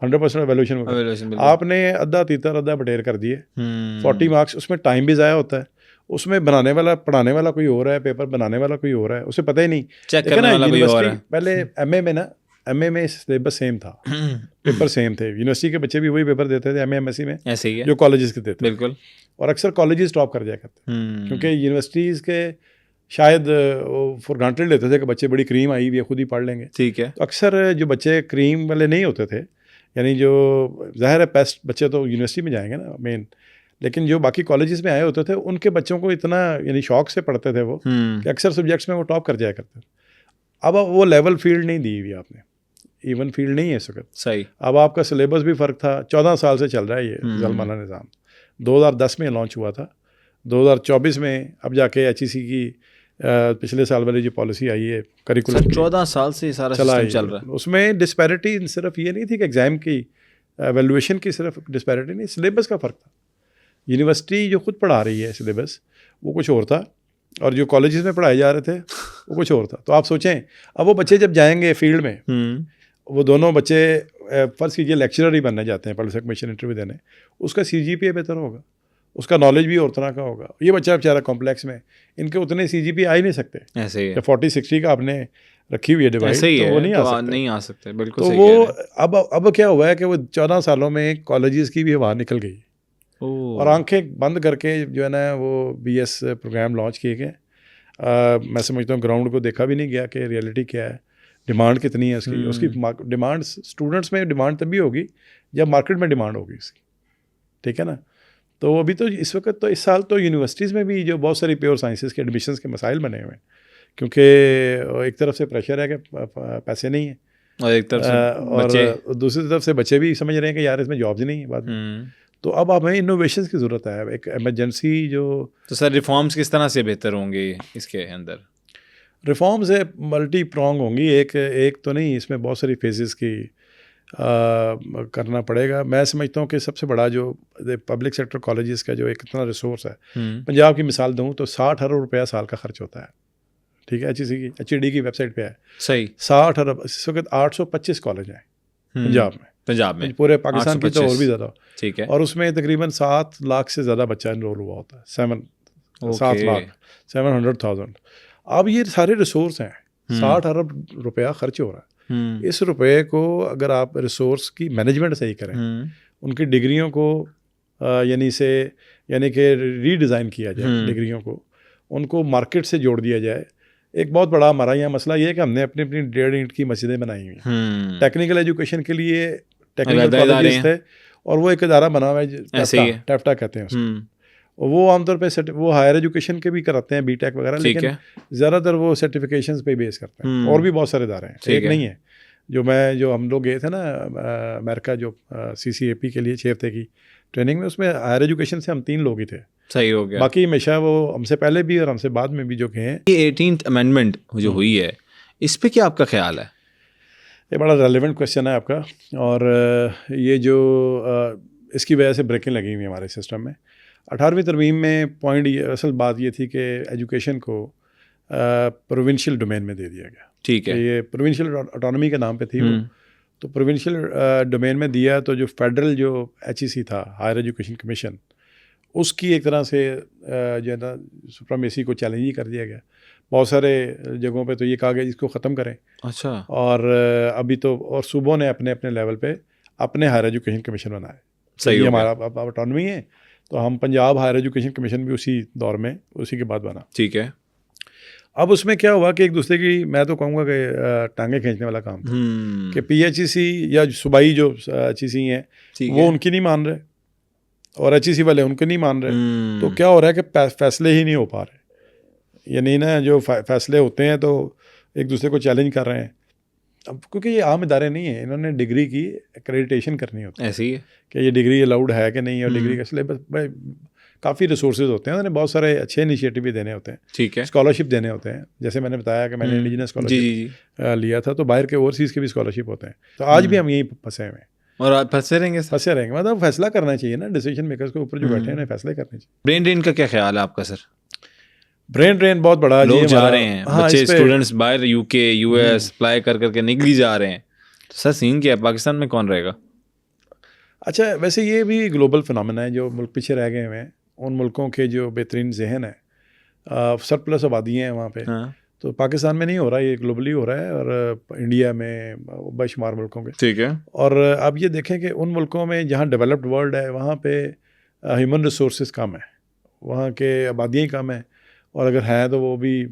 100% एवेल्यूशन, आपने अद्धा तीतर अद्धा बटेर कर दिए, 40 मार्क्स, उसमें टाइम भी ज़ाया होता है, उसमें बनाने वाला पढ़ाने वाला कोई हो रहा है, पेपर बनाने वाला कोई हो रहा है, उसे पता ही नहीं,
चेक करने वाला कोई और है।
पहले MA में ना, MA में सिलेबस सेम था, पेपर सेम थे, यूनिवर्सिटी के बच्चे भी वही पेपर देते थे MA MSc में,
ऐसे ही है
जो कॉलेजेस के देते,
बिल्कुल,
और अक्सर कॉलेजेस टॉप कर जाया करते, क्योंकि यूनिवर्सिटीज़ के शायद फॉर ग्रांटेड लेते थे कि बच्चे बड़ी क्रीम आई हुई है खुद ही पढ़ लेंगे,
ठीक है।
तो अक्सर जो बच्चे क्रीम वाले नहीं होते थे, यानी जो ज़ाहिर है बेस्ट बच्चे तो यूनिवर्सिटी में जाएंगे ना मेन, लेकिन जो बाकी कॉलेजेस में आए होते थे उनके बच्चों को इतना यानी शौक से पढ़ते थे वो कि अक्सर सब्जेक्ट्स में वो टॉप कर जाया करते थे। अब वो लेवल फील्ड नहीं दी हुई आपने, इवन फील्ड नहीं है इस वक्त, सही। अब आपका सिलेबस भी फ़र्क था, 14 साल से चल रहा है ये ज़ुल्माना निज़ाम, 2010 में लॉन्च हुआ था, 2024 में अब जाके HEC की पिछले साल वाली जो पॉलिसी आई है करिकुलम,
14 साल से सारा सिस्टम चल रहा है।
उसमें डिस्पैरिटी सिर्फ ये नहीं थी कि एग्ज़ाम की वैल्यूएशन की सिर्फ डिस्पैरिटी नहीं, सिलेबस का फ़र्क था। यूनिवर्सिटी जो खुद पढ़ा रही है सिलेबस वो कुछ और था, और जो कॉलेजेस में पढ़ाए जा रहे थे वो कुछ और था। तो आप सोचें, अब वो बच्चे जब जाएंगे फील्ड में, वो दोनों बच्चे फ़र्ज़ कीजिए लेक्चरर ही बनने जाते हैं पब्लिक कमीशन इंटरव्यू देने, उसका CGPA बेहतर होगा, उसका नॉलेज भी और तरह का होगा। ये बच्चा बेचारा कॉम्प्लेक्स में, इनके उतने CGPA आ ही नहीं सकते, ऐसे ही है, 40-60 का आपने रखी हुई है डिवाइड, तो वो नहीं आ सकते, बिल्कुल। तो वो अब क्या हुआ है कि वो 14 सालों में कॉलेजेस की भी हवा निकल गई, और आंखें बंद करके जो है ना वो BS प्रोग्राम लॉन्च किए गए। मैं समझता हूँ ग्राउंड को देखा भी नहीं गया कि रियलिटी क्या है, डिमांड कितनी है उसकी डिमांड स्टूडेंट्स में डिमांड तभी होगी जब मार्केट में डिमांड होगी उसकी, ठीक है ना। तो अभी तो इस वक्त तो इस साल तो यूनिवर्सिटीज़ में भी जो बहुत सारी प्योर साइंसेस के एडमिशन्स के मसाइल बने हुए हैं, क्योंकि एक तरफ से प्रेशर है कि पैसे नहीं है,
और एक तरफ से
और दूसरी तरफ से बच्चे भी समझ रहे हैं कि यार इसमें जॉब्स ही नहीं है बाद में। तो अब हमें इनोवेशंस की ज़रूरत है, एक इमरजेंसी जो। तो
सर रिफॉर्म्स किस तरह से बेहतर होंगे इसके अंदर?
रिफॉर्म्स है मल्टी प्रॉन्ग होंगी, एक तो नहीं, इसमें बहुत सारी फेजेस की करना पड़ेगा। मैं समझता हूँ कि सबसे बड़ा जो पब्लिक सेक्टर कॉलेजेस का जो एक इतना रिसोर्स है, पंजाब की मिसाल दूँ तो 60 अरब रुपया साल का खर्च होता है, ठीक है, HED की वेबसाइट पे है,
सही
60 अरब। इस वक्त 825 कॉलेज हैं पंजाब में, पूरे पाकिस्तान की तो और भी ज़्यादा,
ठीक है,
और उसमें तकरीबन 7 लाख से ज़्यादा बच्चा इनरोल हुआ होता है, 700,000। अब ये सारे रिसोर्स हैं, 60 अरब रुपया खर्च हो रहा है। इस रुपए को अगर आप रिसोर्स की मैनेजमेंट सही करें, उनकी डिग्रियों को यानी कि रीडिज़ाइन किया जाए डिग्रियों को, उनको मार्केट से जोड़ दिया जाए। एक बहुत बड़ा हमारा यहाँ मसला ये है कि हमने अपनी अपनी 1.5 ईंट की मस्जिदें बनाई हुई हैं। टेक्निकल एजुकेशन के लिए टेक्निकल कॉलेजेस थे, और वो एक इदारा बना हुआ है, टेफ्टा कहते हैं उसको, वो आमतौर पे वो हायर एजुकेशन के भी कराते हैं, BTech वगैरह, लेकिन ज़्यादातर वो सर्टिफिकेशंस पे बेस करते हैं। और भी बहुत सारे इदारे हैं, एक नहीं है। जो हम लोग गए थे ना अमेरिका, जो CCAP के लिए 6 हफ्ते की ट्रेनिंग में, उसमें हायर एजुकेशन से हम 3 लोग ही थे,
सही हो गया।
बाकी हमेशा वो हमसे पहले भी और हमसे बाद में भी जो गए हैं।
ये 18th अमेंडमेंट जो हुई है, इस पे क्या आपका ख्याल है?
ये बड़ा रेलेवेंट क्वेश्चन है आपका, और ये जो इसकी वजह से ब्रेकिंग लगी हुई है हमारे सिस्टम में। 18वीं तरमीम में पॉइंट ये, असल बात ये थी कि एजुकेशन को प्रोविंशियल डोमेन में दे दिया गया,
ठीक है,
ये प्रोविंशियल ऑटोनॉमी के नाम पे थी वो, तो प्रोविंशियल डोमेन में दिया, तो जो फेडरल जो HEC था, हायर एजुकेशन कमीशन, उसकी एक तरह से जो है ना सुप्रीमेसी को चैलेंज ही कर दिया गया। बहुत सारे जगहों पे तो ये कहा गया इसको ख़त्म करें।
अच्छा।
और अभी तो और सूबों ने अपने अपने लेवल पे अपने हायर एजुकेशन कमीशन बनाए।
सही
ये हमारा ऑटोनॉमी है, तो हम पंजाब हायर एजुकेशन कमीशन भी उसी दौर में उसी के बाद बना।
ठीक है।
अब उसमें क्या हुआ कि एक दूसरे की, मैं तो कहूँगा कि टांगे खींचने वाला काम था कि PHEC या सूबाई जो HEC हैं वो उनकी नहीं मान रहे और HEC वाले उनके नहीं मान रहे। तो क्या हो रहा है कि फैसले ही नहीं हो पा रहे, यानी ना जो फैसले होते हैं तो एक दूसरे को चैलेंज कर रहे हैं। अब क्योंकि ये आम इदारे नहीं है, इन्होंने डिग्री की एक्रेडिटेशन करनी होती है,
ऐसी है
कि ये डिग्री अलाउड है कि नहीं, और डिग्री का सिलेबस काफ़ी रिसोर्सेज होते हैं, उन्होंने बहुत सारे अच्छे इनिशिएटिव भी देने होते हैं।
ठीक है।
स्कॉलरशिप देने होते हैं, जैसे मैंने बताया कि मैंने इंडिजिनस स्कॉलरशिप लिया था, तो बाहर के ओवरसीज़ के भी स्कॉलरशिप होते हैं। तो आज भी हम यहीं फंसे हुए हैं
और फंसे रहेंगे
मतलब फैसला करना चाहिए ना, डिसीजन मेकर्स के ऊपर जो बैठे हैं उन्हें फैसले करने चाहिए।
ब्रेन ड्रेन का क्या ख्याल है आपका सर?
ब्रेन ड्रेन बहुत बड़ा,
लोग जा रहे हैं, बच्चे स्टूडेंट्स बाहर UK US अप्लाई कर करके निकली जा रहे हैं, तो सर सीन क्या है, पाकिस्तान में कौन रहेगा?
अच्छा, वैसे ये भी ग्लोबल फिनोमेना है, जो मुल्क पीछे रह गए हुए हैं उन मुल्कों के जो बेहतरीन जहन है, सरप्लस आबादी हैं वहाँ पे। हाँ। तो पाकिस्तान में नहीं हो रहा, ये ग्लोबली हो रहा है, और इंडिया में बेशुमार मुल्कों के।
ठीक है।
और अब ये देखें कि उन मुल्कों में जहाँ डेवलप्ड वर्ल्ड है वहाँ पे ह्यूमन रिसोर्सेज कम है, वहाँ के आबादियाँ कम है, और अगर हैं तो वो भी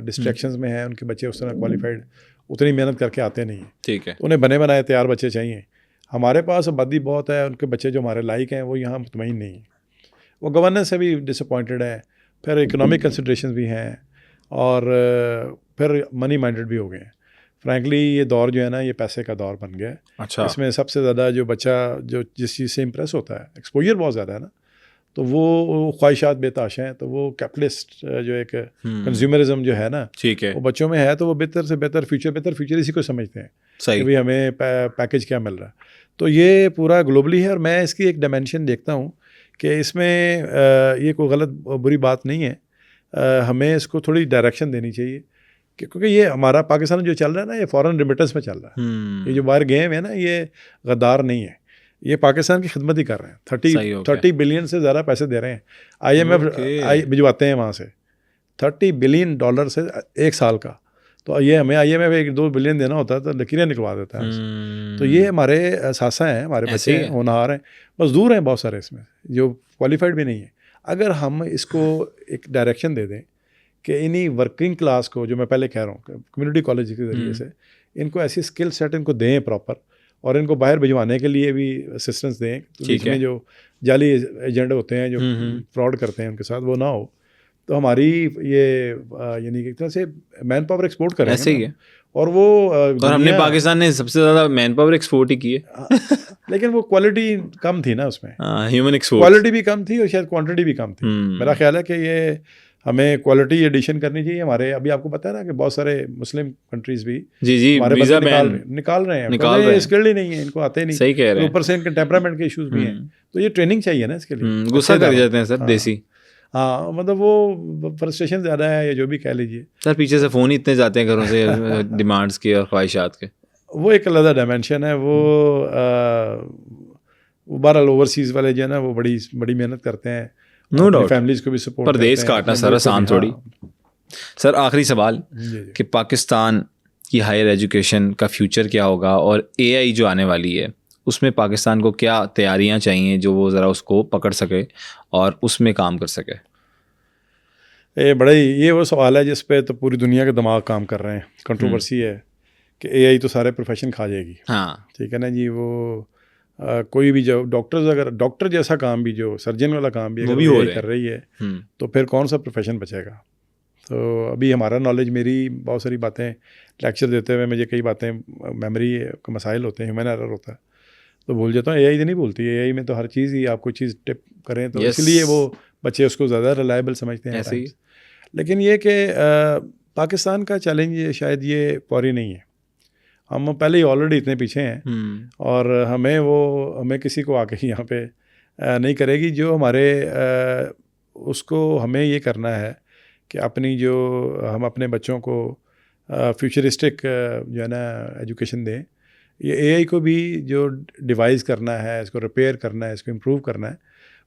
डिस्ट्रैक्शंस में हैं, उनके बच्चे उस तरह क्वालिफाइड उतनी मेहनत करके आते नहीं हैं।
ठीक है।
तो उन्हें बने बनाए तैयार बच्चे चाहिए। हमारे पास आबादी बहुत है, उनके बच्चे जो हमारे लायक हैं वो यहाँ मुतमईन नहीं है, वो गवर्नेंस से भी डिसअपॉइंटेड है, फिर इकोनॉमिक कंसिड्रेशन भी हैं, और फिर मनी माइंडेड भी हो गए हैं। फ्रैंकली ये दौर जो है ना, ये पैसे का दौर बन गया है।
अच्छा।
इसमें सबसे ज़्यादा जो बच्चा जो जिस चीज़ से इम्प्रेस होता है, एक्सपोजर बहुत ज़्यादा है ना, तो वो ख्वाहिशात बेताश हैं, तो वो कैपिटलिस्ट जो एक कंज्यूमरिज्म जो है ना,
ठीक है,
वो बच्चों में है, तो वो बेहतर से बेहतर फ्यूचर इसी को समझते हैं।
सही।
कि भाई हमें पैकेज क्या मिल रहा है। तो ये पूरा ग्लोबली है, और मैं इसकी एक डायमेंशन देखता हूँ कि इसमें ये कोई गलत बुरी बात नहीं है, हमें इसको थोड़ी डायरेक्शन देनी चाहिए, क्योंकि ये हमारा पाकिस्तान जो चल रहा है ना, ये फॉरेन रिमिटेंस में चल रहा है। ये जो बाहर गए हैं ना, ये गद्दार नहीं है, ये पाकिस्तान की खिदमत ही कर रहे हैं। 30 बिलियन से ज़्यादा पैसे दे रहे हैं। IMF भिजवाते हैं वहाँ से $30 बिलियन से एक साल का। तो ये हमें IMF 1-2 बिलियन देना होता है तो लकीरें निकलवा देता है। तो ये हमारे सासा हैं, हमारे बच्चे हैं, होनहार हैं, मजदूर हैं बहुत सारे इसमें जो क्वालिफाइड भी नहीं है। अगर हम इसको एक डायरेक्शन दे दें कि इन्हीं वर्किंग क्लास को, जो मैं पहले कह रहा हूँ कम्युनिटी कॉलेज के ज़रिए से, इनको ऐसी स्किल सेट इनको दें प्रॉपर, और इनको बाहर भिजवाने के लिए भी असिस्टेंस दें, तो बीच में जो जाली एजेंट होते हैं जो फ्रॉड करते हैं उनके साथ वो ना हो। तो हमारी ये यानी कि एक तरह से मैन पावर एक्सपोर्ट करेंगे
ऐसे ही है।
और वो
और हमने पाकिस्तान ने सबसे ज़्यादा मैन पावर एक्सपोर्ट ही की है
लेकिन वो क्वालिटी कम थी ना उसमें,
ह्यूमन एक्सपोर्ट
क्वालिटी भी कम थी और शायद क्वांटिटी भी कम थी। मेरा ख्याल है कि ये हमें क्वालिटी एडिशन करनी चाहिए। हमारे अभी आपको पता है ना कि बहुत सारे मुस्लिम कंट्रीज भी
जी
हमारे
वीजा
निकाल रहे हैं, स्किल्ड ही नहीं है, इनको आते नहीं,
सही कह रहे हैं,
ऊपर से इनके टेम्परामेंट के इश्यूज भी हैं, तो ये ट्रेनिंग चाहिए ना इसके लिए।
गुस्सा कर जाते हैं सर देसी।
हाँ, मतलब वो फ्रस्ट्रेशन ज़्यादा है या जो भी कह लीजिए
सर, पीछे से फ़ोन ही इतने जाते हैं घरों से डिमांड्स के और ख्वाहिशात के,
वो एक अलग डायमेंशन है। वो बहरहाल ओवरसीज़ वाले जो है ना वो बड़ी मेहनत करते हैं,
नो डाउट,
फैमिलीज़ को भी सपोर्ट
पर देश काटना सर आसान थोड़ी। सर आखिरी सवाल कि पाकिस्तान की हायर एजुकेशन का फ्यूचर क्या होगा और AI जो आने वाली है उसमें पाकिस्तान को क्या तैयारियां चाहिए जो वो ज़रा उसको पकड़ सके और उसमें काम कर सके?
ये वो सवाल है जिस पे तो पूरी दुनिया के दिमाग काम कर रहे हैं। कंट्रोवर्सी है कि AI तो सारे प्रोफेशन खा जाएगी।
हाँ,
ठीक है ना जी। वो कोई भी जो डॉक्टर जैसा काम भी, जो सर्जन वाला काम भी अगर AI कर रही है तो फिर कौन सा प्रोफेशन बचेगा? तो अभी हमारा नॉलेज, मेरी बहुत सारी बातें लेक्चर देते हुए मुझे कई बातें मेमोरी के मसाइल होते हैं, ह्यूमन एरर होता है, तो भूल जाता हूँ। AI तो नहीं भूलती, AI में तो हर चीज़ ही आप कोई चीज़ टिप करें तो इसलिए वो बच्चे उसको ज़्यादा रिलायबल समझते हैं। ऐसे ही। लेकिन ये कि पाकिस्तान का चैलेंज शायद ये फौरी नहीं है। हम पहले ही ऑलरेडी इतने पीछे हैं और हमें किसी को आके यहाँ पे नहीं करेगी। जो हमारे उसको हमें ये करना है कि हम अपने बच्चों को फ्यूचरिस्टिक जो है ना एजुकेशन दें। ये AI को भी जो डिवाइस करना है, इसको रिपेयर करना है, इसको इम्प्रूव करना है,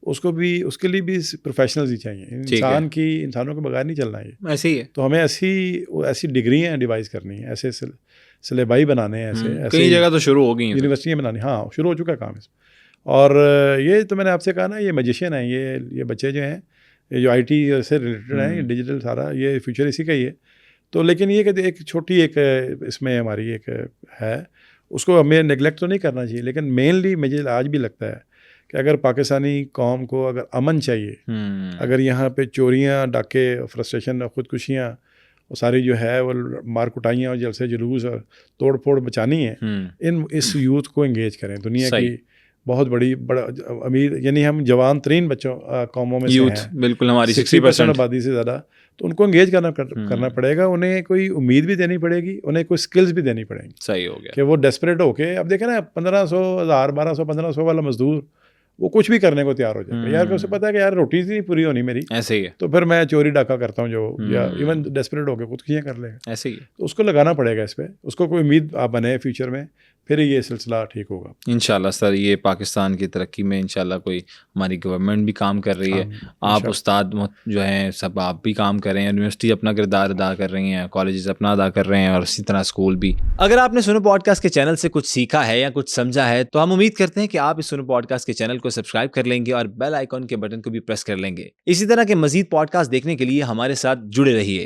उसके लिए भी प्रोफेशनल्स ही चाहिए। इंसानों के बगैर नहीं चलना ये।
ऐसे ही है।
तो हमें ऐसी डिग्रियाँ डिवाइस करनी है, ऐसे सिलेबाई बनाने हैं, ऐसे
कई जगह तो शुरू हो गई हैं,
यूनिवर्सिटियाँ बनानी। हाँ, शुरू हो चुका काम इसमें। और ये तो मैंने आपसे कहा ना, ये मैजिशियन हैं, ये बच्चे जो हैं, ये जो IT से रिलेटेड हैं, ये डिजिटल सारा ये फ्यूचर इसी का ही है। तो लेकिन ये कि एक छोटी इसमें हमारी एक है, उसको हमें नेगलेक्ट तो नहीं करना चाहिए। लेकिन मेनली मुझे आज भी लगता है कि अगर पाकिस्तानी कौम को अगर अमन चाहिए, अगर यहाँ पे चोरियाँ, डाके, फ्रस्ट्रेशन, ख़ुदकुशियाँ, वो सारी जो है वो मार कुटाइयाँ और जलसे जुलूस और तोड़ फोड़ बचानी है, इस यूथ को एंगेज करें। दुनिया की बहुत बड़ा अमीर, यानी हम जवान तरीन बच्चों कौमों में
यूथ
से हैं,
बिल्कुल हमारी
60% आबादी से ज़्यादा, तो उनको एंगेज करना पड़ेगा। उन्हें कोई उम्मीद भी देनी पड़ेगी, उन्हें कोई स्किल्स भी देनी पड़ेंगी।
सही हो गया
कि वो डेस्परेट होके, अब देखें ना 1500, 1000, 1200, 1500 वाला मजदूर वो कुछ भी करने को तैयार हो जाएगा। यार उसे पता है कि यार रोटी नहीं पूरी होनी मेरी, ऐसे ही है, तो फिर मैं चोरी डाका करता हूँ या इवन डेस्परेट होकर खुदकुशियाँ कर लेगा, ऐसे ही है। तो उसको लगाना पड़ेगा इस पर, उसको कोई उम्मीद आप बने फ्यूचर में, फिर ये सिलसिला ठीक होगा
इंशाल्लाह। सर, ये पाकिस्तान की तरक्की में इंशाल्लाह कोई हमारी गवर्नमेंट भी काम कर रही है, आप उस्ताद जो हैं सब आप भी काम कर रहे हैं, यूनिवर्सिटी अपना किरदार अदा कर रही हैं, कॉलेजेस अपना अदा कर रहे हैं और इसी तरह स्कूल भी।
अगर आपने सुनो पॉडकास्ट के चैनल से कुछ सीखा है या कुछ समझा है तो हम उम्मीद करते हैं कि आप इस सुनो पॉडकास्ट के चैनल को सब्सक्राइब कर लेंगे और बेल आइकॉन के बटन को भी प्रेस कर लेंगे। इसी तरह के मजीद पॉडकास्ट देखने के लिए हमारे साथ जुड़े रहिए।